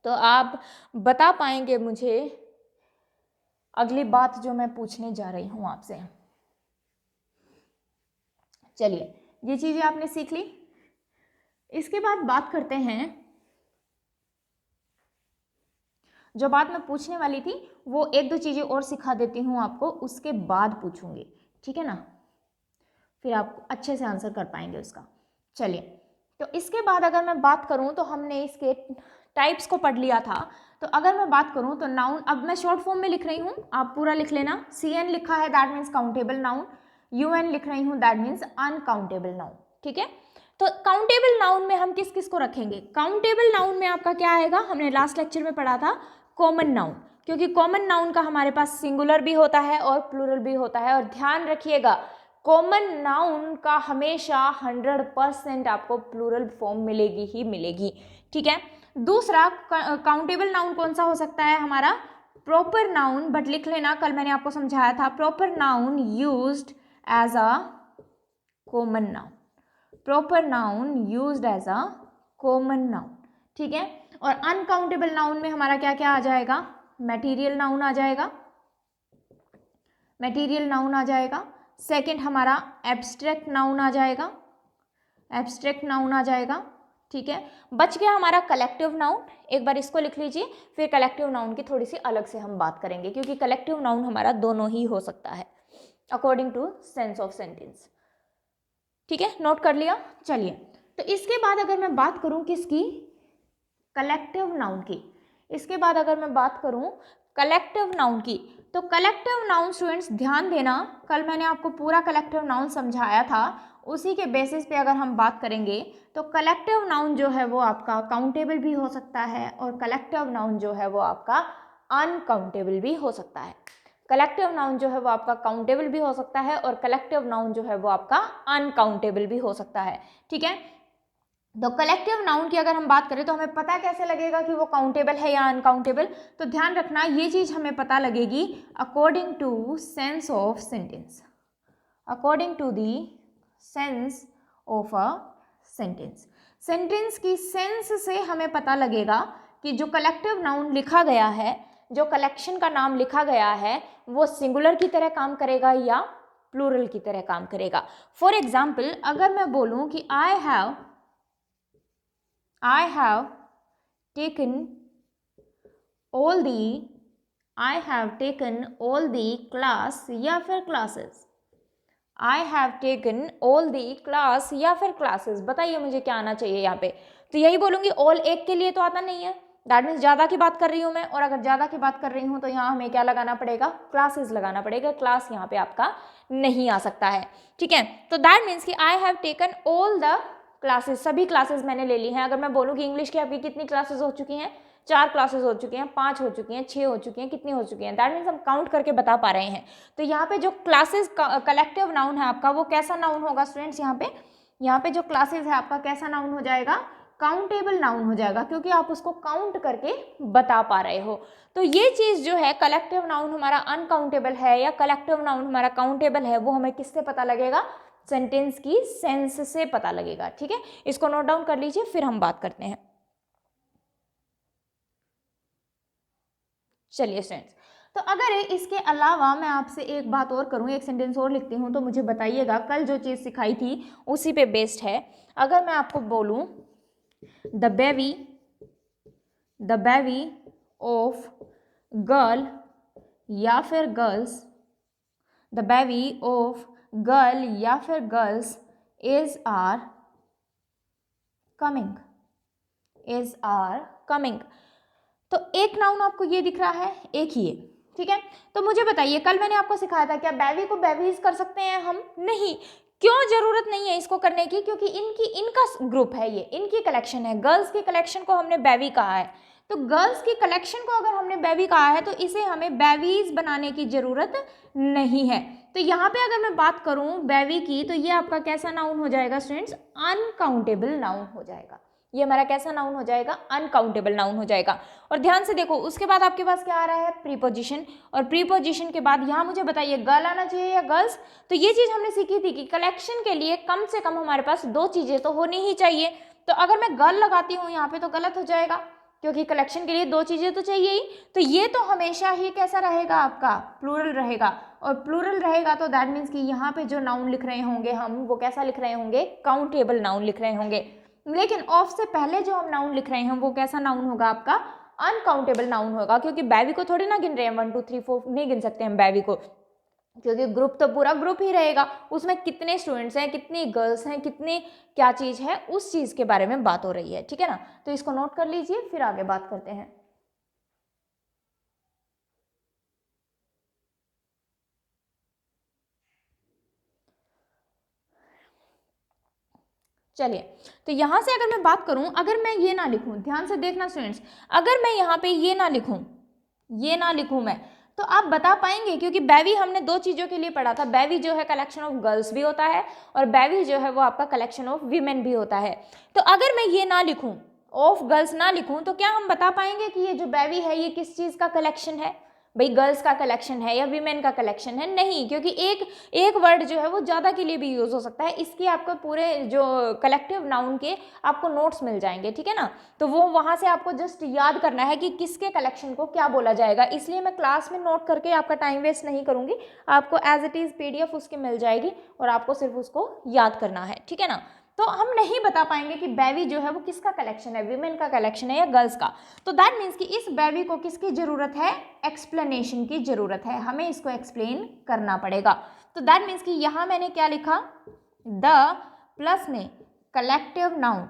तो आप बता पाएंगे मुझे अगली बात जो मैं पूछने जा रही हूं आपसे। चलिए, ये चीजें आपने सीख ली। इसके बाद बात करते हैं, जो बात मैं पूछने वाली थी वो 1-2 चीजें और सिखा देती हूं आपको, उसके बाद पूछूंगी, ठीक है ना? फिर आप अच्छे से आंसर कर पाएंगे उसका। चलिए, तो इसके बाद अगर मैं बात करूं तो हमने इसके टाइप्स को पढ़ लिया था। तो अगर मैं बात करूं तो नाउन, अब मैं शॉर्ट फॉर्म में लिख रही हूं, आप पूरा लिख लेना। CN लिखा है that means countable noun, UN लिख रही हूं दैट मीन्स अनकाउंटेबल नाउन। ठीक है, तो काउंटेबल नाउन में हम किस किस को रखेंगे? काउंटेबल नाउन में आपका क्या आएगा, हमने लास्ट लेक्चर में पढ़ा था कॉमन नाउन, क्योंकि कॉमन नाउन का हमारे पास सिंगुलर भी होता है और प्लूरल भी होता है। और ध्यान रखिएगा कॉमन नाउन का हमेशा 100% आपको प्लूरल फॉर्म मिलेगी ही मिलेगी। ठीक है, दूसरा काउंटेबल नाउन कौन सा हो सकता है हमारा? प्रॉपर नाउन, बट लिख लेना कल मैंने आपको समझाया था, proper noun used as a common noun, proper noun used as a common noun. ठीक है, और अनकाउंटेबल नाउन में हमारा क्या क्या आ जाएगा? मटेरियल नाउन आ जाएगा, मटेरियल नाउन आ जाएगा। सेकंड हमारा एब्स्ट्रैक्ट नाउन आ जाएगा, एब्स्ट्रैक्ट नाउन आ जाएगा। ठीक है, बच गया हमारा कलेक्टिव नाउन, एक बार इसको लिख लीजिए, फिर कलेक्टिव नाउन की थोड़ी सी अलग से हम बात करेंगे, क्योंकि कलेक्टिव नाउन हमारा दोनों ही हो सकता है according to sense of sentence. ठीक है, नोट कर लिया। चलिए, तो इसके बाद अगर मैं बात करूं किसकी? कलेक्टिव नाउन की। इसके बाद अगर मैं बात करूं कलेक्टिव नाउन की, तो कलेक्टिव नाउन स्टूडेंट्स ध्यान देना, कल मैंने आपको पूरा कलेक्टिव नाउन समझाया था, उसी के बेसिस पे अगर हम बात करेंगे तो कलेक्टिव नाउन जो है वो आपका काउंटेबल भी हो सकता है और कलेक्टिव नाउन जो है वो आपका अनकाउंटेबल भी हो सकता है। कलेक्टिव नाउन जो है वो आपका काउंटेबल भी हो सकता है और कलेक्टिव नाउन जो है वो आपका अनकाउंटेबल भी हो सकता है। ठीक है, तो कलेक्टिव नाउन की अगर हम बात करें तो हमें पता कैसे लगेगा कि वो काउंटेबल है या अनकाउंटेबल? तो ध्यान रखना ये चीज हमें पता लगेगी according to sense of sentence, according to the sense of a sentence. Sentence की सेंस से हमें पता लगेगा कि जो कलेक्टिव नाउन लिखा गया है, जो कलेक्शन का नाम लिखा गया है, वो सिंगुलर की तरह काम करेगा या प्लूरल की तरह काम करेगा। फॉर एग्जाम्पल, अगर मैं बोलूं कि आई have taken all the class या फिर classes, I have taken all the class या फिर classes, बताइए मुझे क्या आना चाहिए यहाँ पे? तो यही बोलूंगी, all एक के लिए तो आता नहीं है, दैट मीन्स ज़्यादा की बात कर रही हूँ मैं, और अगर ज़्यादा की बात कर रही हूँ तो यहाँ हमें क्या लगाना पड़ेगा? क्लासेस लगाना पड़ेगा, क्लास यहाँ पे आपका नहीं आ सकता है। ठीक है, तो दैट मीन्स कि I have taken all the classes, सभी क्लासेस मैंने ले ली हैं। अगर मैं बोलूँ कि इंग्लिश की आपकी कितनी क्लासेस हो चुकी हैं? 4 क्लासेस हो चुकी हैं, 5 हो चुकी हैं, 6 हो चुकी हैं, कितनी हो चुकी हैं? दैट मीन्स हम काउंट करके बता पा रहे हैं। तो यहाँ पे जो क्लासेस कलेक्टिव नाउन है आपका, वो कैसा नाउन होगा स्टूडेंट्स? यहाँ पे जो क्लासेस है आपका कैसा नाउन हो जाएगा? काउंटेबल नाउन हो जाएगा, क्योंकि आप उसको काउंट करके बता पा रहे हो। तो ये चीज जो है, कलेक्टिव नाउन हमारा अनकाउंटेबल है या कलेक्टिव नाउन हमारा काउंटेबल है, वो हमें किससे पता लगेगा? सेंटेंस की सेंस से पता लगेगा। ठीक है, इसको नोट डाउन कर लीजिए, फिर हम बात करते हैं। चलिए स्टूडेंट्स, तो अगर इसके अलावा मैं आपसे एक बात और करूं, एक सेंटेंस और लिखती हूं, तो मुझे बताइएगा, कल जो चीज़ सिखाई थी उसी पे बेस्ड है। अगर मैं आपको बोलूं द बेबी ऑफ गर्ल या फिर girls, the baby of girl या फिर गर्ल्स इज आर कमिंग, तो एक नाउन आपको ये दिख रहा है, एक ही है। ठीक है, तो मुझे बताइए, कल मैंने आपको सिखाया था क्या बेबी को बेबीज कर सकते हैं हम? नहीं। क्यों? जरूरत नहीं है इसको करने की, क्योंकि इनका ग्रुप है, ये इनकी कलेक्शन है। गर्ल्स की कलेक्शन को हमने बेबी कहा है, तो गर्ल्स की कलेक्शन को अगर हमने बेबी कहा है तो इसे हमें बेबीज बनाने की जरूरत नहीं है। तो यहाँ पे अगर मैं बात करूं बेबी की, तो ये आपका कैसा नाउन हो जाएगा स्टूडेंट्स? अनकाउंटेबल नाउन हो जाएगा। ये हमारा कैसा नाउन हो जाएगा? अनकाउंटेबल नाउन हो जाएगा। और ध्यान से देखो, उसके बाद आपके पास क्या आ रहा है? प्रीपोजिशन, और प्रीपोजिशन के बाद यहाँ मुझे बताइए गर्ल आना चाहिए या गर्ल्स? तो ये चीज हमने सीखी थी कि कलेक्शन के लिए कम से कम हमारे पास 2 चीजें तो होनी ही चाहिए। तो अगर मैं गर्ल लगाती हूँ यहाँ पे तो गलत हो जाएगा, क्योंकि कलेक्शन के लिए 2 चीजें तो चाहिए ही। तो ये तो हमेशा ही कैसा रहेगा आपका? प्लूरल रहेगा, और प्लूरल रहेगा तो दैट मीन्स कि यहाँ पे जो नाउन लिख रहे होंगे हम, वो कैसा लिख रहे होंगे? काउंटेबल नाउन लिख रहे होंगे। लेकिन ऑफ से पहले जो हम नाउन लिख रहे हैं वो कैसा नाउन होगा आपका? अनकाउंटेबल नाउन होगा, क्योंकि बेबी को थोड़ी ना गिन रहे हैं, 1 2 3 4 नहीं गिन सकते हम बेबी को। क्योंकि ग्रुप तो पूरा ग्रुप ही रहेगा, उसमें कितने स्टूडेंट्स हैं, कितनी गर्ल्स हैं, कितनी क्या चीज़ है, उस चीज़ के बारे में बात हो रही है, ठीक है ना। तो इसको नोट कर लीजिए, फिर आगे बात करते हैं। चलिए, तो यहाँ से अगर मैं बात करूँ, अगर मैं ये ना लिखूँ, ध्यान से देखना स्टूडेंट्स, अगर मैं यहाँ पे ये ना लिखूँ मैं, तो आप बता पाएंगे, क्योंकि बेबी हमने दो चीज़ों के लिए पढ़ा था, बेबी जो है कलेक्शन ऑफ गर्ल्स भी होता है और बेबी जो है वो आपका कलेक्शन ऑफ वीमेन भी होता है। तो अगर मैं ये ना लिखूँ, ऑफ गर्ल्स ना लिखूँ, तो क्या हम बता पाएंगे कि ये जो बेबी है ये किस चीज़ का कलेक्शन है, भाई गर्ल्स का कलेक्शन है या वीमेन का कलेक्शन है? नहीं, क्योंकि एक वर्ड जो है वो ज़्यादा के लिए भी यूज़ हो सकता है, इसके आपको पूरे जो कलेक्टिव नाउन के आपको नोट्स मिल जाएंगे, ठीक है ना। तो वो वहाँ से आपको जस्ट याद करना है कि किसके कलेक्शन को क्या बोला जाएगा, इसलिए मैं क्लास में नोट करके आपका टाइम वेस्ट नहीं करूँगी, आपको एज इट इज़ PDF उसकी मिल जाएगी और आपको सिर्फ उसको याद करना है, ठीक है ना। तो हम नहीं बता पाएंगे कि बेबी जो है वो किसका कलेक्शन है, वीमेन का कलेक्शन है या गर्ल्स का। तो दैट मीन्स कि इस बेबी को किसकी जरूरत है, एक्सप्लेनेशन की जरूरत है, हमें इसको एक्सप्लेन करना पड़ेगा। तो दैट मीन्स कि यहाँ मैंने क्या लिखा, द प्लस में कलेक्टिव नाउन,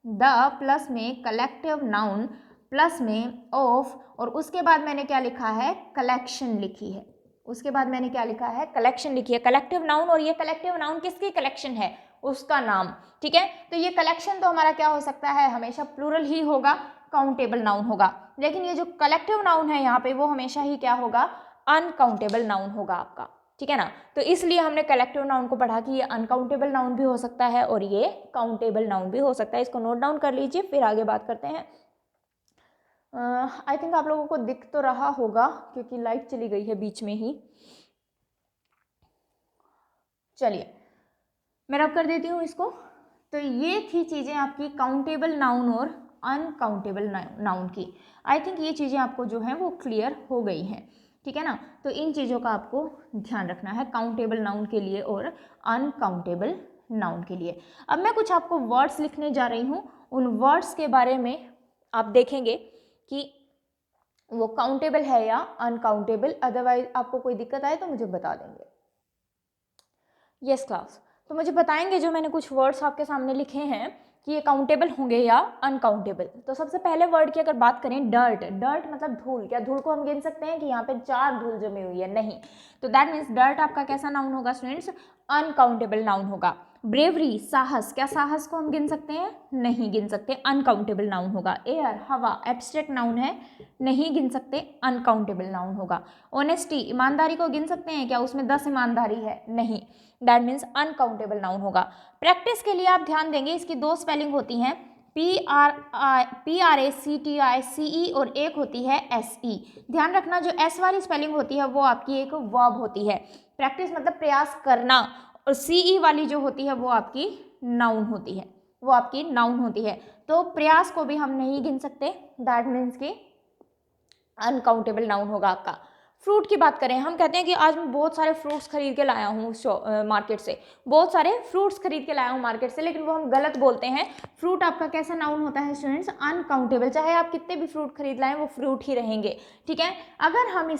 द प्लस में कलेक्टिव नाउन प्लस में ऑफ, और उसके बाद मैंने क्या लिखा है, कलेक्शन लिखी है, उसके बाद मैंने क्या लिखा है, कलेक्शन लिखी है, कलेक्टिव नाउन। और ये कलेक्टिव नाउन किसकी कलेक्शन है, उसका नाम, ठीक है। तो ये कलेक्शन तो हमारा क्या हो सकता है, हमेशा प्लूरल ही होगा, काउंटेबल नाउन होगा, लेकिन ये जो कलेक्टिव नाउन है यहाँ पे वो हमेशा ही क्या होगा, अनकाउंटेबल नाउन होगा आपका, ठीक है ना। तो इसलिए हमने कलेक्टिव नाउन को पढ़ा कि ये अनकाउंटेबल नाउन भी हो सकता है और ये काउंटेबल नाउन भी हो सकता है। इसको नोट डाउन कर लीजिए, फिर आगे बात करते हैं। आई थिंक आप लोगों को दिख तो रहा होगा क्योंकि लाइट चली गई है बीच में ही। चलिए मैं रब कर देती हूँ इसको। तो ये थी चीज़ें आपकी काउंटेबल नाउन और अनकाउंटेबल नाउन की। आई थिंक ये चीज़ें आपको जो है वो क्लियर हो गई हैं, ठीक है ना। तो इन चीज़ों का आपको ध्यान रखना है काउंटेबल नाउन के लिए और अनकाउंटेबल नाउन के लिए। अब मैं कुछ आपको वर्ड्स लिखने जा रही हूँ, उन वर्ड्स के बारे में आप देखेंगे कि वो काउंटेबल है या अनकाउंटेबल, अदरवाइज आपको कोई दिक्कत आए तो मुझे बता देंगे। यस क्लास, तो मुझे बताएंगे जो मैंने कुछ वर्ड्स आपके सामने लिखे हैं कि ये काउंटेबल होंगे या अनकाउंटेबल। तो सबसे पहले वर्ड की अगर बात करें, डर्ट, डर्ट मतलब धूल। क्या धूल को हम गिन सकते हैं कि यहाँ पे 4 धूल जमी हुई है? नहीं। तो दैट मीन्स डर्ट आपका कैसा नाउन होगा स्टूडेंट्स, अनकाउंटेबल नाउन होगा। ब्रेवरी, साहस, क्या साहस को हम गिन सकते हैं? नहीं गिन सकते, अनकाउंटेबल नाउन होगा। एयर, हवा, एब्स्ट्रैक्ट नाउन है, नहीं गिन सकते, अनकाउंटेबल नाउन होगा। ऑनेस्टी, ईमानदारी को गिन सकते हैं क्या? उसमें 10 ईमानदारी है? नहीं, दैट मीन्स अनकाउंटेबल नाउन होगा। प्रैक्टिस के लिए आप ध्यान देंगे, इसकी 2 स्पेलिंग होती हैं, PRACTICE और एक होती है SE। ध्यान रखना जो S वाली स्पेलिंग होती है वो आपकी एक वर्ब होती है, प्रैक्टिस मतलब प्रयास करना, और CE वाली जो होती है वो आपकी नाउन होती है, वो आपकी नाउन होती है। तो प्रयास को भी हम नहीं गिन सकते, दैट मीन्स कि अनकाउंटेबल नाउन होगा आपका। फ्रूट की बात करें, हम कहते हैं कि आज मैं बहुत सारे फ्रूट्स खरीद के लाया हूँ मार्केट से, बहुत सारे फ्रूट्स खरीद के लाया हूँ मार्केट से, लेकिन वो हम गलत बोलते हैं। फ्रूट आपका कैसा नाउन होता है स्टूडेंट्स? अनकाउंटेबल। चाहे आप कितने भी फ्रूट खरीद लाएं वो फ्रूट ही रहेंगे, ठीक है। अगर हम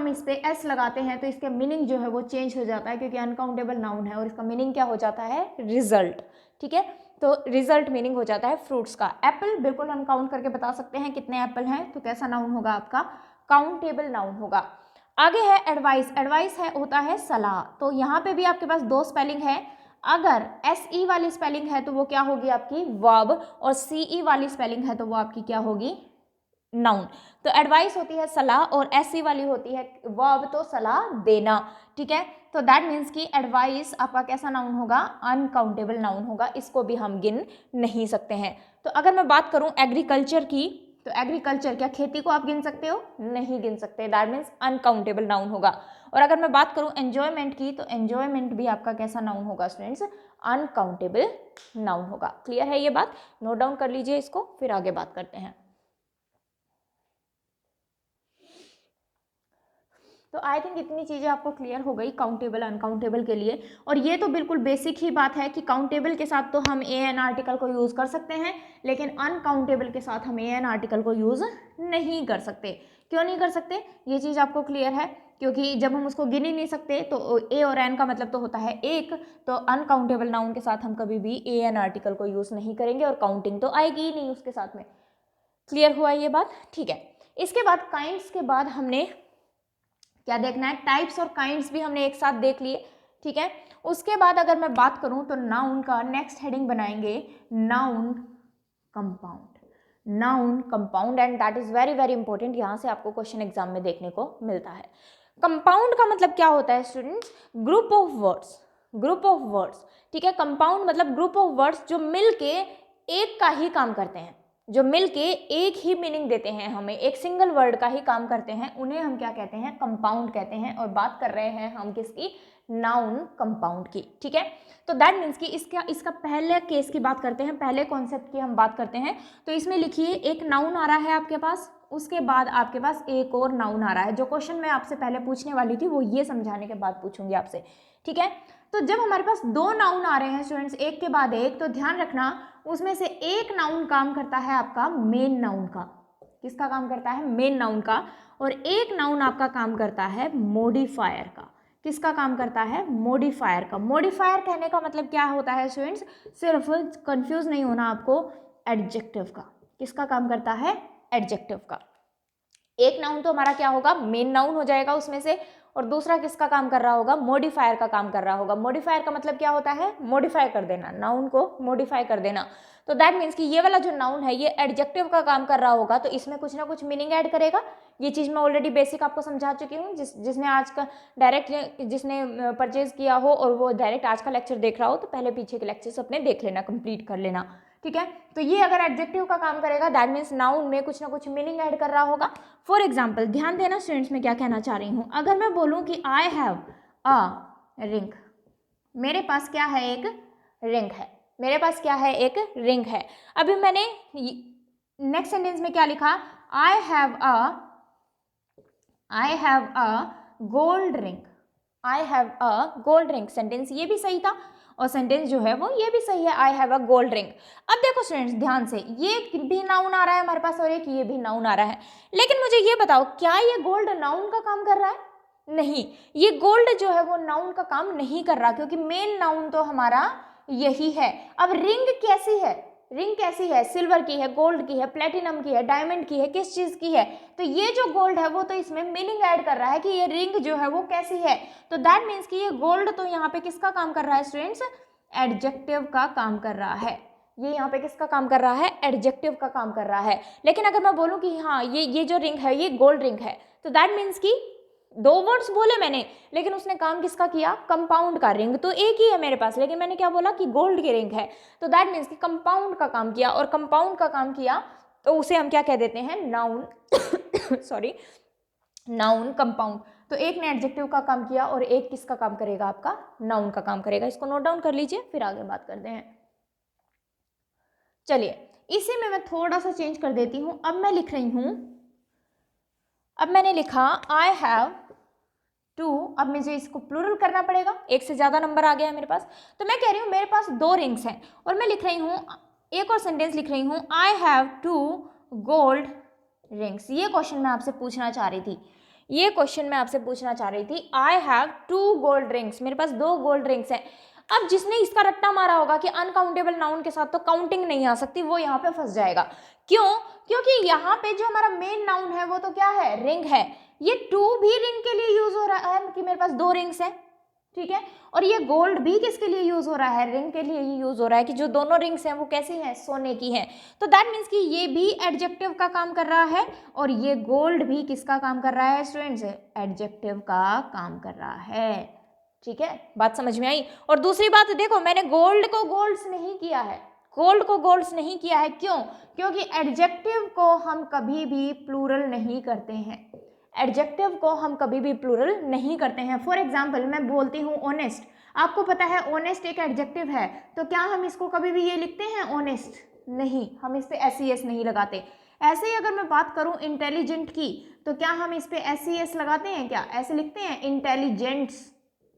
इस पे S लगाते हैं तो इसका मीनिंग जो है वो चेंज हो जाता है, क्योंकि अनकाउंटेबल नाउन है और इसका मीनिंग क्या हो जाता है? रिजल्ट, ठीक है। तो रिजल्ट मीनिंग हो जाता है फ्रूट्स का। एप्पल बिल्कुल हम काउंट करके बता सकते हैं कितने एप्पल हैं, तो कैसा नाउन होगा आपका? काउंटेबल नाउन होगा। आगे है एडवाइस, एडवाइस है होता है सलाह। तो यहाँ पे भी आपके पास 2 स्पेलिंग है, अगर SE वाली स्पेलिंग है तो वो क्या होगी आपकी? वर्ब, और CE वाली स्पेलिंग है तो वो आपकी क्या होगी? नाउन। तो एडवाइस होती है सलाह और SE वाली होती है वर्ब, तो सलाह देना, ठीक है। तो दैट मीन्स कि एडवाइस आपका कैसा नाउन होगा? अनकाउंटेबल नाउन होगा, इसको भी हम गिन नहीं सकते हैं। तो अगर मैं बात करूं एग्रीकल्चर की, तो एग्रीकल्चर, क्या खेती को आप गिन सकते हो? नहीं गिन सकते, दैट मीन्स अनकाउंटेबल नाउन होगा। और अगर मैं बात करूं एंजॉयमेंट की, तो एंजॉयमेंट भी आपका कैसा नाउन होगा स्टूडेंट्स? अनकाउंटेबल नाउन होगा। क्लियर है ये बात? नोट डाउन कर लीजिए इसको, फिर आगे बात करते हैं। तो आई थिंक इतनी चीज़ें आपको क्लियर हो गई काउंटेबल अनकाउंटेबल के लिए। और ये तो बिल्कुल बेसिक ही बात है कि काउंटेबल के साथ तो हम AN आर्टिकल को यूज़ कर सकते हैं, लेकिन अनकाउंटेबल के साथ हम AN आर्टिकल को यूज़ नहीं कर सकते। क्यों नहीं कर सकते? ये चीज़ आपको क्लियर है। क्योंकि जब हम उसको गिन ही नहीं सकते तो ए और एन का मतलब तो होता है एक, तो अनकाउंटेबल नाउन के साथ हम कभी भी ए एन आर्टिकल को यूज़ नहीं करेंगे और काउंटिंग तो आएगी ही नहीं उसके साथ में। क्लियर हुआ ये बात? ठीक है। इसके बाद काइंड्स के बाद हमने क्या देखना है, टाइप्स और काइंड्स भी हमने एक साथ देख लिए, ठीक है। उसके बाद अगर मैं बात करूं तो नाउन का नेक्स्ट हेडिंग बनाएंगे noun compound, noun compound, and that is very very important, यहाँ से आपको क्वेश्चन एग्जाम में देखने को मिलता है। कंपाउंड का मतलब क्या होता है students? Group of words, group of words, ठीक है। कंपाउंड मतलब ग्रुप ऑफ वर्ड्स जो मिलके एक का ही काम करते हैं, जो मिलके एक ही मीनिंग देते हैं, हमें एक सिंगल वर्ड का ही काम करते हैं, उन्हें हम क्या कहते हैं? कंपाउंड कहते हैं। और बात कर रहे हैं हम किसकी? नाउन कंपाउंड की, ठीक है। तो दैट मीन्स कि इसका पहले केस की बात करते हैं, पहले कॉन्सेप्ट की हम बात करते हैं। तो इसमें लिखिए एक नाउन आ रहा है आपके पास, उसके बाद आपके पास एक और नाउन आ रहा है। जो क्वेश्चन मैं आपसे पहले पूछने वाली थी वो ये समझाने के बाद पूछूंगी आपसे, ठीक है। तो जब हमारे पास दो नाउन आ रहे हैं स्टूडेंट्स एक के बाद एक, तो ध्यान रखना उसमें से एक नाउन काम करता है आपका मेन नाउन का। किसका काम करता है? मेन नाउन का। और एक नाउन आपका काम करता है मॉडिफायर का। किसका काम करता है? मॉडिफायर का। मॉडिफायर कहने का मतलब क्या होता है स्टूडेंट्स? सिर्फ कंफ्यूज नहीं होना आपको, एडजेक्टिव का। किसका काम करता है? एडजेक्टिव का। एक नाउन तो हमारा क्या होगा? मेन नाउन हो जाएगा उसमें से, और दूसरा किसका काम कर रहा होगा? मॉडिफायर का काम कर रहा होगा। मॉडिफायर का मतलब क्या होता है? मॉडिफाई कर देना, नाउन को मॉडिफाई कर देना। तो दैट मीन्स कि ये वाला जो नाउन है ये एडजेक्टिव का काम कर रहा होगा, तो इसमें कुछ ना कुछ मीनिंग ऐड करेगा। ये चीज़ मैं ऑलरेडी बेसिक आपको समझा चुकी हूँ। जिसने आज का डायरेक्ट जिसने परचेज किया हो और वो डायरेक्ट आज का लेक्चर देख रहा हो, तो पहले पीछे के लेक्चर्स अपने देख लेना, कंप्लीट कर लेना, ठीक है। तो ये अगर एडजेक्टिव का काम करेगा दैट मीन्स नाउन में कुछ ना कुछ मीनिंग ऐड कर रहा होगा। फॉर एग्जाम्पल ध्यान देना स्टूडेंट्स, मैं क्या कहना चाह रही हूँ। अगर मैं बोलूँ कि आई हैव अ रिंग, मेरे पास क्या है? एक रिंग है। मेरे पास क्या है? एक रिंग है। अभी मैंने नेक्स्ट सेंटेंस में क्या लिखा? I have a gold ring, I have a gold ring. Sentence ये भी सही था और सेंटेंस जो है वो ये भी सही है, I have a gold ring. अब देखो स्टूडेंट्स ध्यान से, ये भी नाउन आ रहा है हमारे पास और एक ये भी नाउन आ रहा है, लेकिन मुझे ये बताओ क्या ये गोल्ड नाउन का काम कर रहा है? नहीं, ये गोल्ड जो है वो नाउन का काम नहीं कर रहा, क्योंकि मेन नाउन तो हमारा यही है। अब रिंग कैसी है? रिंग कैसी है? सिल्वर की है, गोल्ड की है, प्लेटिनम की है, डायमंड की है, किस चीज की है? तो ये जो गोल्ड है वो तो इसमें मीनिंग ऐड कर रहा है कि ये रिंग जो है वो कैसी है। तो दैट मीन्स कि ये गोल्ड तो यहाँ पे किसका काम कर रहा है स्टूडेंट्स? एडजेक्टिव का काम कर रहा है। ये यहाँ पे किसका काम कर रहा है? एडजेक्टिव का काम कर रहा है। लेकिन अगर मैं बोलूँ कि हाँ ये जो रिंग है ये गोल्ड रिंग है, तो दैट मीन्स कि दो वर्ड्स बोले मैंने, लेकिन उसने काम किसका किया? कंपाउंड का। रिंग तो एक ही है मेरे पास, लेकिन मैंने क्या बोला कि गोल्ड की रिंग है, तो दैट मीन्स कि कंपाउंड का काम किया, और कंपाउंड का काम किया तो उसे हम क्या कह देते हैं? Noun sorry, noun compound. तो एक ने एडजेक्टिव का काम किया और एक किसका काम करेगा? आपका नाउन का काम करेगा। इसको नोट डाउन कर लीजिए, फिर आगे बात करते हैं। चलिए इसी में मैं थोड़ा सा चेंज कर देती हूं। अब मैं लिख रही हूं, अब मैंने लिखा आई हैव टू, अब मुझे इसको प्लूरल करना पड़ेगा, एक से ज्यादा नंबर आ गया है मेरे पास, तो मैं कह रही हूँ मेरे पास दो रिंग्स हैं और मैं लिख रही हूँ एक और सेंटेंस लिख रही हूँ, I have two gold rings. ये क्वेश्चन मैं आपसे पूछना चाह रही थी, ये क्वेश्चन मैं आपसे पूछना चाह रही थी। I have two gold rings, मेरे पास दो गोल्ड रिंग्स हैं। अब जिसने इसका रट्टा मारा होगा कि अनकाउंटेबल नाउन के साथ तो काउंटिंग नहीं आ सकती, वो यहाँ पे फंस जाएगा। क्यों? क्योंकि यहाँ पे जो हमारा मेन नाउन है वो तो क्या है? रिंग है। ये टू भी रिंग के लिए यूज हो रहा है कि मेरे पास दो रिंग्स हैं, ठीक है। और ये गोल्ड भी किसके लिए यूज हो रहा है? रिंग के लिए ही यूज हो रहा है कि जो दोनों रिंग्स हैं वो कैसी हैं? सोने की हैं। तो दैट मीन्स कि ये भी एडजेक्टिव का काम कर रहा है और ये गोल्ड भी किसका काम कर रहा है स्टूडेंट्स? एडजेक्टिव का काम कर रहा है, ठीक है। बात समझ में आई? और दूसरी बात देखो, मैंने गोल्ड को गोल्ड्स नहीं किया है, गोल्ड को गोल्ड्स नहीं किया है। क्यों? क्योंकि एडजेक्टिव को हम कभी भी प्लूरल नहीं करते हैं, एडजेक्टिव को हम कभी भी प्लूरल नहीं करते हैं। फॉर एग्जाम्पल मैं बोलती हूँ ऑनेस्ट, आपको पता है ऑनेस्ट एक एडजेक्टिव है, तो क्या हम इसको कभी भी ये लिखते हैं ऑनेस्ट? नहीं, हम इस पे SES नहीं लगाते। ऐसे ही अगर मैं बात करूँ इंटेलिजेंट की, तो क्या हम इस पे SES लगाते हैं? क्या ऐसे लिखते हैं? इंटेलिजेंट्स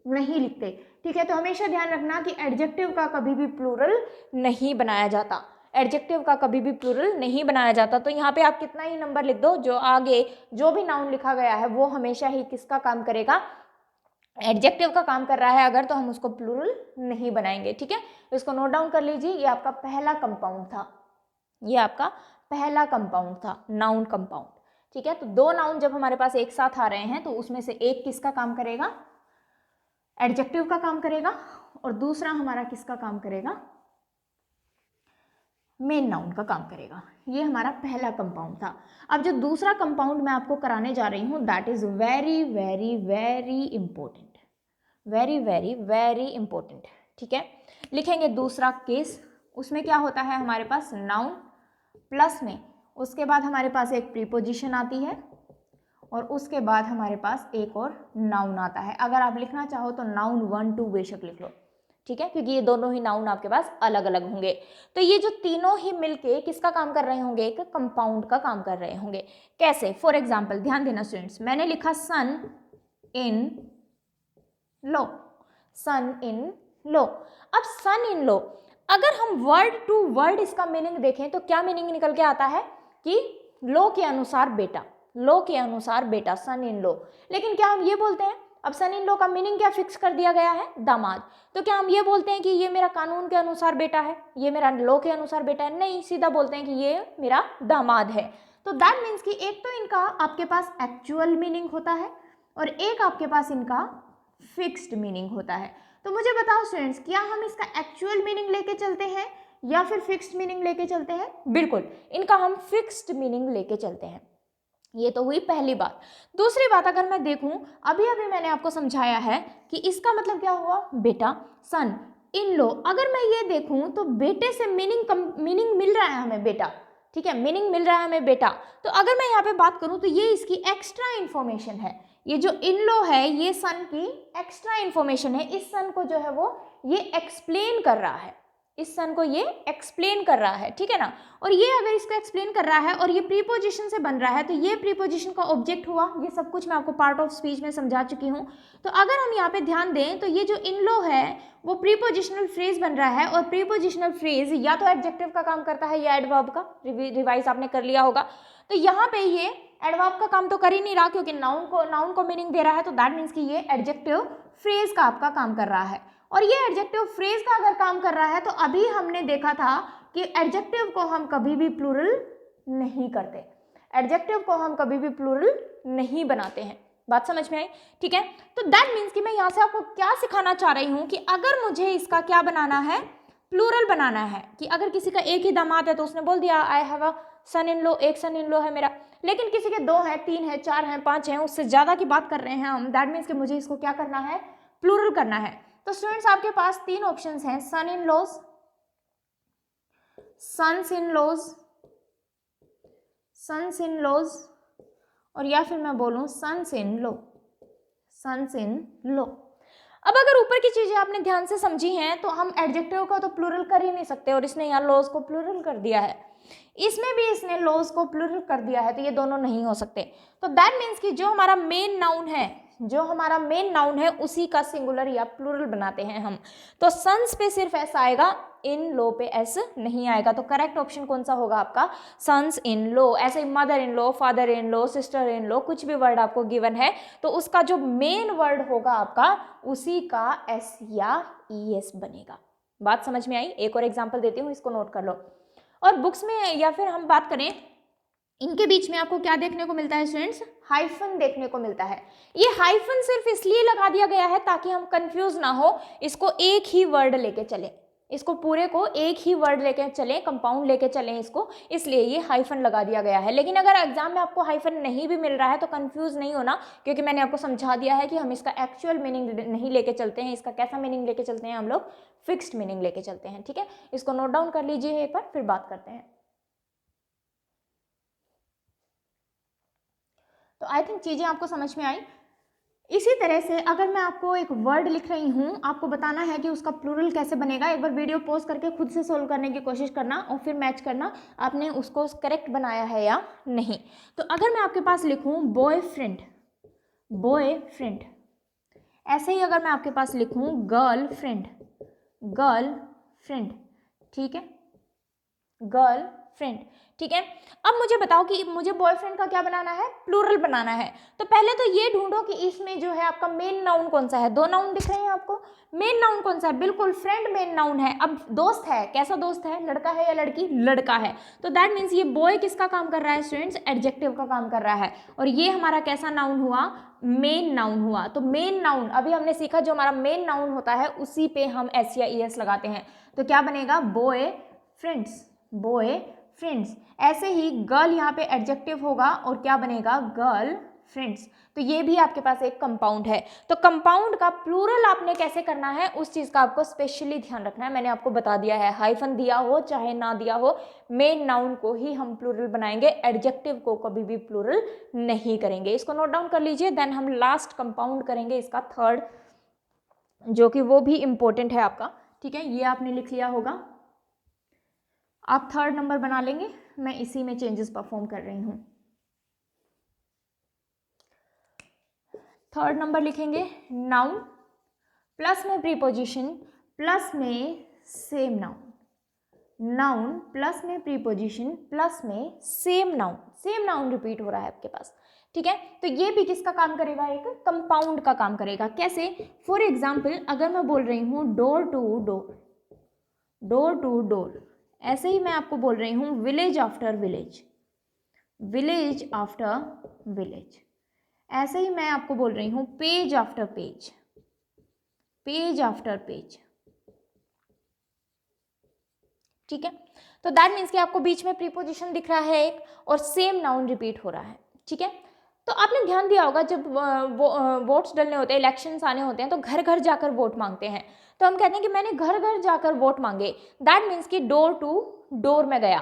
नहीं लिखते, ठीक है। तो हमेशा ध्यान रखना कि एडजेक्टिव का कभी भी प्लूरल नहीं बनाया जाता। एडजेक्टिव का कभी भी प्लूरल नहीं बनाया जाता। तो यहाँ पे आप कितना ही नंबर लिख दो, जो आगे जो भी नाउन लिखा गया है वो हमेशा ही किसका काम करेगा, एडजेक्टिव का काम कर रहा है अगर, तो हम उसको प्लूरल नहीं बनाएंगे। ठीक है, इसको नोट डाउन कर लीजिए। ये आपका पहला कंपाउंड था, ये आपका पहला कंपाउंड था, नाउन कंपाउंड। ठीक है, तो दो नाउन जब हमारे पास एक साथ आ रहे हैं तो उसमें से एक किसका काम करेगा, एडजेक्टिव का काम करेगा, और दूसरा हमारा किसका काम करेगा, मेन नाउन का काम करेगा। ये हमारा पहला कंपाउंड था। अब जो दूसरा कंपाउंड मैं आपको कराने जा रही हूँ that is very very very important, very very very important. ठीक है, लिखेंगे दूसरा केस। उसमें क्या होता है, हमारे पास नाउन प्लस में उसके बाद हमारे पास एक प्रीपोजिशन आती है और उसके बाद हमारे पास एक और नाउन आता है। अगर आप लिखना चाहो तो नाउन 1 2 बेशक लिख लो। ठीक है, क्योंकि ये दोनों ही नाउन आपके पास अलग अलग होंगे। तो ये जो तीनों ही मिलके किसका काम कर रहे होंगे, एक कंपाउंड का काम कर रहे होंगे। कैसे, फॉर एग्जाम्पल ध्यान देना स्टूडेंट्स, मैंने लिखा सन इन लो, सन इन लो। अब सन इन लो, अगर हम वर्ड टू वर्ड इसका मीनिंग देखें तो क्या मीनिंग निकल के आता है कि लो के अनुसार बेटा, लो के अनुसार बेटा, सन इन लो। लेकिन क्या हम ये बोलते हैं, अब सन इन लो का मीनिंग क्या फिक्स कर दिया गया है, दामाद। तो क्या हम ये बोलते हैं कि ये मेरा कानून के अनुसार बेटा है, ये मेरा लो के अनुसार बेटा है? नहीं, सीधा बोलते हैं कि ये मेरा दामाद है। तो दैट मीन्स कि एक तो इनका आपके पास एक्चुअल मीनिंग होता है और एक आपके पास इनका फिक्स्ड मीनिंग होता है। तो मुझे बताओ स्टूडेंट्स, क्या हम इसका एक्चुअल मीनिंग लेके चलते हैं या फिर फिक्स्ड मीनिंग लेके चलते हैं? बिल्कुल, इनका हम फिक्स्ड मीनिंग लेके चलते हैं। ये तो हुई पहली बात। दूसरी बात अगर मैं देखूं, अभी अभी मैंने आपको समझाया है कि इसका मतलब क्या हुआ, बेटा, सन इन लो। अगर मैं ये देखूं तो बेटे से मीनिंग मिल रहा है हमें बेटा। ठीक है, मीनिंग मिल रहा है हमें बेटा। तो अगर मैं यहाँ पे बात करूं तो ये इसकी एक्स्ट्रा इन्फॉर्मेशन है। ये जो इन लो है ये सन की एक्स्ट्रा इन्फॉर्मेशन है। इस सन को जो है वो ये एक्सप्लेन कर रहा है, इस सन को ये एक्सप्लेन कर रहा है। ठीक है ना, और ये अगर इसको एक्सप्लेन कर रहा है और ये प्रीपोजिशन से बन रहा है तो ये प्रीपोजिशन का ऑब्जेक्ट हुआ। ये सब कुछ मैं आपको पार्ट ऑफ स्पीच में समझा चुकी हूँ। तो अगर हम यहाँ पे ध्यान दें तो ये जो इन लो है वो प्रीपोजिशनल फ्रेज बन रहा है, और प्रीपोजिशनल फ्रेज या तो एडजेक्टिव का काम करता है या एडवर्ब का। रिवाइज आपने कर लिया होगा। तो यहाँ पे ये एडवर्ब का काम तो कर ही नहीं रहा क्योंकि नाउन को मीनिंग दे रहा है। तो दैट मीन्स कि ये एडजेक्टिव फ्रेज का आपका काम कर रहा है। और ये एडजेक्टिव फ्रेज का अगर काम कर रहा है तो अभी हमने देखा था कि एडजेक्टिव को हम कभी भी प्लूरल नहीं करते, एडजेक्टिव को हम कभी भी प्लूरल नहीं बनाते हैं। बात समझ में आई? ठीक है, तो दैट मीन्स कि मैं यहाँ से आपको क्या सिखाना चाह रही हूँ कि अगर मुझे इसका क्या बनाना है, प्लूरल बनाना है, कि अगर किसी का एक ही दामाद है तो उसने बोल दिया आई हैव अ सन इन लो, एक सन इन लो है मेरा। लेकिन किसी के 2 हैं, 3 हैं, 4 हैं, 5 हैं, उससे ज़्यादा की बात कर रहे हैं हम, दैट मीन्स कि मुझे इसको क्या करना है, प्लूरल करना है। तो स्टूडेंट्स आपके पास 3 ऑप्शंस हैं, son in laws, sons in laws, sons in laws, और या फिर मैं बोलूं sons in low, sons in लो। अब अगर ऊपर की चीजें आपने ध्यान से समझी हैं तो हम एडजेक्टिव का तो प्लूरल कर ही नहीं सकते, और इसने यहाँ लॉज को प्लूरल कर दिया है, इसमें भी इसने लॉज को प्लूरल कर दिया है, तो ये दोनों नहीं हो सकते। तो दैट मीन्स कि जो हमारा मेन नाउन है, जो हमारा मेन नाउन है उसी का सिंगुलर या प्लूरल बनाते हैं हम। तो सन्स पे सिर्फ एस आएगा, इन लो पे एस नहीं आएगा। तो करेक्ट ऑप्शन कौन सा होगा आपका, सन्स इन लो। ऐसे ही mother in law, father in law, sister in law, कुछ भी वर्ड आपको गिवन है तो उसका जो मेन वर्ड होगा आपका उसी का एस या ई एस बनेगा। बात समझ में आई? एक और एग्जाम्पल देती हूँ, इसको नोट कर लो। और बुक्स में या फिर हम बात करें, इनके बीच में आपको क्या देखने को मिलता है स्टूडेंट्स, हाइफन देखने को मिलता है। ये हाइफन सिर्फ इसलिए लगा दिया गया है ताकि हम कंफ्यूज ना हो, इसको एक ही वर्ड लेके चले, इसको पूरे को एक ही वर्ड लेके चले, कंपाउंड लेके चलें इसको, इसलिए ये हाइफन लगा दिया गया है। लेकिन अगर एग्जाम में आपको हाइफन नहीं भी मिल रहा है तो कंफ्यूज नहीं होना, क्योंकि मैंने आपको समझा दिया है कि हम इसका एक्चुअल मीनिंग नहीं लेके चलते हैं। इसका कैसा मीनिंग लेके चलते हैं हम लोग, फिक्स्ड मीनिंग लेके चलते हैं। ठीक है, इसको नोट डाउन कर लीजिए एक बार, फिर बात करते हैं। तो आई थिंक चीज़ें आपको समझ में आई। इसी तरह से अगर मैं आपको एक वर्ड लिख रही हूँ, आपको बताना है कि उसका प्लूरल कैसे बनेगा। एक बार वीडियो पॉज करके खुद से सोल्व करने की कोशिश करना और फिर मैच करना आपने उसको करेक्ट बनाया है या नहीं। तो अगर मैं आपके पास लिखूँ बॉयफ्रेंड, बॉयफ्रेंड, ऐसे ही अगर मैं आपके पास लिखूँ गर्लफ्रेंड, गर्लफ्रेंड, ठीक है, गर्ल फ्रेंड। ठीक है, अब मुझे बताओ कि मुझे बॉयफ्रेंड का क्या बनाना है, प्लूरल बनाना है। तो पहले तो ये ढूंढो कि इसमें जो है आपका मेन नाउन कौन सा है। दो नाउन दिख रहे हैं आपको, मेन नाउन कौन सा है, बिल्कुल फ्रेंड मेन नाउन है। अब दोस्त है, कैसा दोस्त है, लड़का है या लड़की, लड़का है। तो दैट मीन्स ये बॉय किसका काम कर रहा है स्टूडेंट्स, एडजेक्टिव का काम कर रहा है। और ये हमारा कैसा नाउन हुआ, मेन नाउन हुआ। तो मेन नाउन अभी हमने सीखा, जो हमारा मेन नाउन होता है उसी पे हम एस या ई एस लगाते हैं। तो क्या बनेगा, बॉय फ्रेंड्स, बॉय फ्रेंड्स। ऐसे ही गर्ल यहाँ पे एडजेक्टिव होगा और क्या बनेगा, गर्ल फ्रेंड्स। तो ये भी आपके पास एक कंपाउंड है। तो कंपाउंड का प्लूरल आपने कैसे करना है, उस चीज का आपको स्पेशली ध्यान रखना है। मैंने आपको बता दिया है, हाइफन दिया हो चाहे ना दिया हो, मेन नाउन को ही हम प्लूरल बनाएंगे, एडजेक्टिव को कभी भी प्लूरल नहीं करेंगे। इसको नोट डाउन कर लीजिए। देन हम लास्ट कंपाउंड करेंगे इसका थर्ड, जो कि वो भी इंपॉर्टेंट है आपका। ठीक है, ये आपने लिख लिया होगा, आप थर्ड नंबर बना लेंगे। मैं इसी में चेंजेस परफॉर्म कर रही हूं। थर्ड नंबर लिखेंगे नाउन, प्लस में प्रीपोजिशन, प्लस में सेम नाउन, नाउन प्लस में प्रीपोजिशन, प्लस में same noun. Same noun repeat हो रहा है आपके पास। ठीक है, तो ये भी किसका काम करेगा, एक कंपाउंड का काम करेगा। कैसे, फॉर एग्जाम्पल अगर मैं बोल रही हूं door to door, door to door, ऐसे ही मैं आपको बोल रही हूं village after village, village after village. ऐसे ही मैं आपको बोल रही हूं page after page, page after page. ठीक है, तो दैट मीन्स कि आपको बीच में प्रीपोजिशन दिख रहा है एक, और सेम नाउन रिपीट हो रहा है। ठीक है, तो आपने ध्यान दिया होगा जब वोट्स डलने होते हैं, इलेक्शंस आने होते हैं, तो घर घर जाकर वोट मांगते हैं। तो हम कहते हैं कि मैंने घर घर जाकर वोट मांगे। दैट मीन्स कि डोर टू डोर में गया।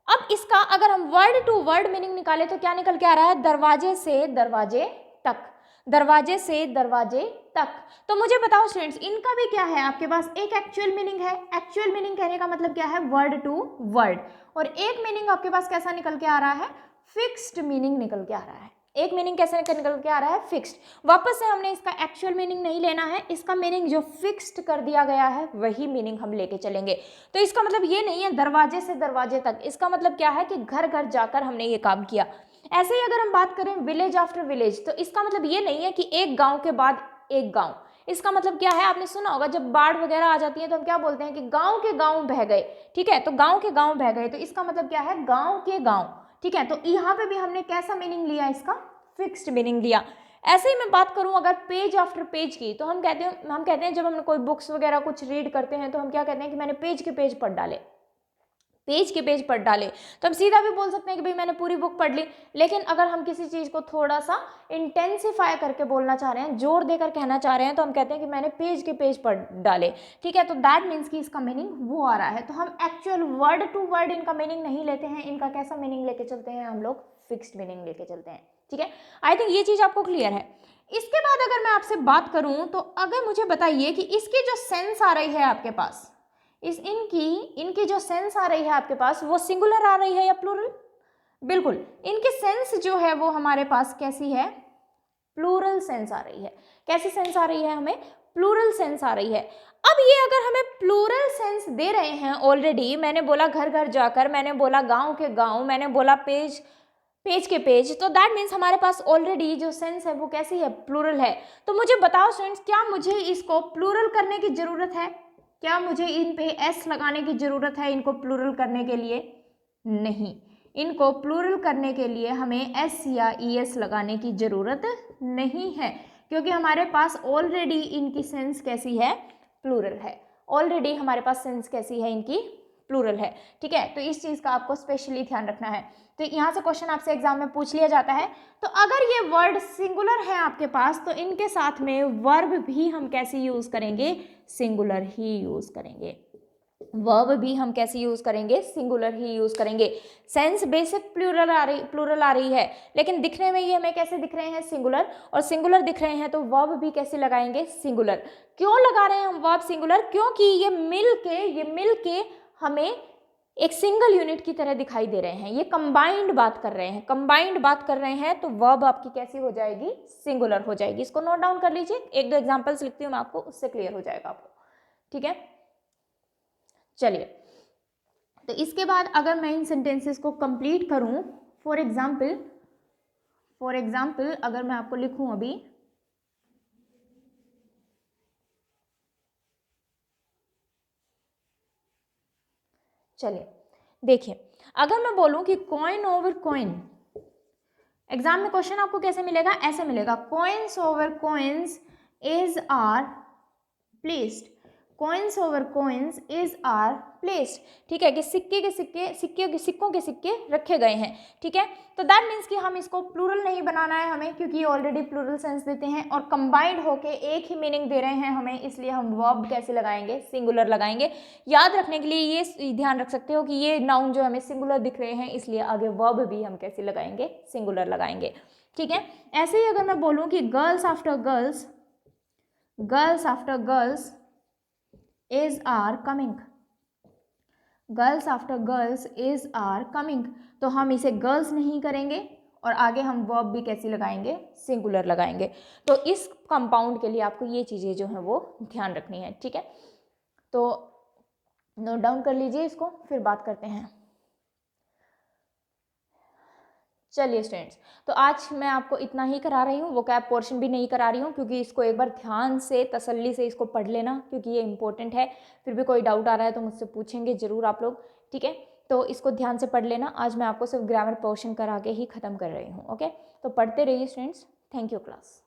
अब इसका अगर हम वर्ड टू वर्ड मीनिंग निकाले तो क्या निकल के आ रहा है, दरवाजे से दरवाजे तक, दरवाजे से दरवाजे तक। तो मुझे बताओ स्टूडेंट्स, इनका भी क्या है आपके पास, एक एक्चुअल मीनिंग है। एक्चुअल मीनिंग कहने का मतलब क्या है, वर्ड टू वर्ड। और एक मीनिंग आपके पास कैसा निकल के आ रहा है, फिक्स्ड मीनिंग निकल के आ रहा है। एक मीनिंग कैसे निकल के आ रहा है, फिक्स्ड। वापस से हमने इसका एक्चुअल मीनिंग नहीं लेना है, इसका मीनिंग जो फिक्स्ड कर दिया गया है वही मीनिंग हम लेके चलेंगे। तो इसका मतलब ये नहीं है दरवाजे से दरवाजे तक, इसका मतलब क्या है कि घर घर जाकर हमने ये काम किया। ऐसे ही अगर हम बात करें विलेज आफ्टर विलेज, तो इसका मतलब ये नहीं है कि एक गांव के बाद एक गांव। इसका मतलब क्या है, आपने सुना होगा जब बाढ़ वगैरह आ जाती है तो हम क्या बोलते हैं कि गांव के गांव बह गए। ठीक है, तो गांव के गांव बह गए, तो इसका मतलब क्या है, गांव के गांव। ठीक है, तो यहाँ पे भी हमने कैसा मीनिंग लिया, इसका फिक्स्ड मीनिंग लिया। ऐसे ही मैं बात करूं अगर पेज आफ्टर पेज की, तो हम कहते हैं जब हम कोई बुक्स वगैरह कुछ रीड करते हैं तो हम क्या कहते हैं कि मैंने पेज के पेज पढ़ डाले, पेज के पेज पढ़ डाले। तो हम सीधा भी बोल सकते हैं कि भाई मैंने पूरी बुक पढ़ ली। लेकिन अगर हम किसी चीज़ को थोड़ा सा इंटेंसिफाई करके बोलना चाह रहे हैं, जोर देकर कहना चाह रहे हैं, तो हम कहते हैं कि मैंने पेज के पेज पढ़ डाले। ठीक है, तो दैट मीन्स कि इसका मीनिंग वो आ रहा है। तो हम एक्चुअल वर्ड टू वर्ड इनका मीनिंग नहीं लेते हैं, इनका कैसा मीनिंग लेके चलते हैं, हम लोग फिक्स्ड मीनिंग लेके चलते हैं। ठीक है, आई थिंक ये चीज़ आपको क्लियर है। इसके बाद अगर मैं आपसे बात करूं तो अगर मुझे बताइए कि इसकी जो सेंस आ रही है आपके पास, इनकी जो सेंस आ रही है आपके पास, वो सिंगुलर आ रही है या प्लूरल? बिल्कुल, इनकी सेंस जो है वो हमारे पास कैसी है, प्लूरल सेंस आ रही है। कैसी सेंस आ रही है, हमें प्लूरल सेंस आ रही है। अब ये अगर हमें प्लूरल सेंस दे रहे हैं ऑलरेडी, मैंने बोला घर घर जाकर, मैंने बोला गांव के गांव, मैंने बोला पेज के पेज, तो दैट मीन्स हमारे पास ऑलरेडी जो सेंस है वो कैसी है, प्लूरल है। तो मुझे बताओ स्टूडेंट्स, क्या मुझे इसको प्लूरल करने की जरूरत है? क्या मुझे इन पे एस लगाने की जरूरत है इनको प्लूरल करने के लिए? नहीं, इनको प्लूरल करने के लिए हमें एस या ई एस लगाने की जरूरत नहीं है, क्योंकि हमारे पास ऑलरेडी इनकी सेंस कैसी है, प्लूरल है। ऑलरेडी हमारे पास सेंस कैसी है, इनकी प्लूरल है। ठीक है, तो इस चीज़ का आपको स्पेशली ध्यान रखना है। तो यहाँ से क्वेश्चन आपसे एग्जाम में पूछ लिया जाता है। तो अगर ये वर्ड सिंगुलर है आपके पास, तो इनके साथ में वर्ब भी हम कैसे यूज करेंगे, सिंगुलर ही यूज करेंगे। वर्ब भी हम कैसे यूज करेंगे, सिंगुलर ही यूज करेंगे। सेंस बेसिक प्लूरल आ रही है, लेकिन दिखने में ये हमें कैसे दिख रहे हैं, सिंगुलर। और सिंगुलर दिख रहे हैं तो वर्ब भी कैसे लगाएंगे, सिंगुलर। क्यों लगा रहे हैं हम वर्ब सिंगुलर? क्योंकि ये मिल के हमें एक सिंगल यूनिट की तरह दिखाई दे रहे हैं। ये कंबाइंड बात कर रहे हैं, तो वर्ब आपकी कैसी हो जाएगी, सिंगुलर हो जाएगी। इसको नोट डाउन कर लीजिए, एक दो एग्जांपल्स लिखती हूँ मैं आपको, उससे क्लियर हो जाएगा आपको। ठीक है, चलिए तो इसके बाद अगर मैं इन सेंटेंसेस को कंप्लीट करूं, फॉर एग्जाम्पल अगर मैं आपको लिखूं अभी, चलिए देखिए, अगर मैं बोलूं कि कॉइन ओवर कॉइन, एग्जाम में क्वेश्चन आपको कैसे मिलेगा, ऐसे मिलेगा, coins over coins is are placed, coins over coins is are placed, ठीक है, कि सिक्कों के सिक्के रखे गए हैं, ठीक है। तो दैट मीन्स कि हम इसको प्लूरल नहीं बनाना है हमें, क्योंकि ये ऑलरेडी प्लूरल सेंस देते हैं और कंबाइंड होके एक ही मीनिंग दे रहे हैं हमें, इसलिए हम वर्ब कैसे लगाएंगे, सिंगुलर लगाएंगे। याद रखने के लिए ये ध्यान रख सकते हो कि ये नाउन जो हमें सिंगुलर दिख रहे हैं, इसलिए आगे वर्ब भी हम कैसे लगाएंगे, सिंगुलर लगाएंगे, ठीक है। ऐसे ही अगर मैं बोलूँ कि girls after girls is are coming, girls after girls is are coming, तो हम इसे गर्ल्स नहीं करेंगे और आगे हम वर्ब भी कैसी लगाएंगे, सिंगुलर लगाएंगे। तो इस कंपाउंड के लिए आपको ये चीज़ें जो हैं वो ध्यान रखनी है, ठीक है। तो नोट डाउन कर लीजिए इसको, फिर बात करते हैं। चलिए स्टूडेंट्स, तो आज मैं आपको इतना ही करा रही हूँ, वो कैब पोर्शन भी नहीं करा रही हूँ, क्योंकि इसको एक बार ध्यान से तसल्ली से इसको पढ़ लेना, क्योंकि ये इंपॉर्टेंट है। फिर भी कोई डाउट आ रहा है तो मुझसे पूछेंगे ज़रूर आप लोग, ठीक है। तो इसको ध्यान से पढ़ लेना। आज मैं आपको सिर्फ ग्रामर पोर्शन करा के ही ख़त्म कर रही हूँ, ओके। तो पढ़ते रहिए स्टूडेंट्स। Thank you class.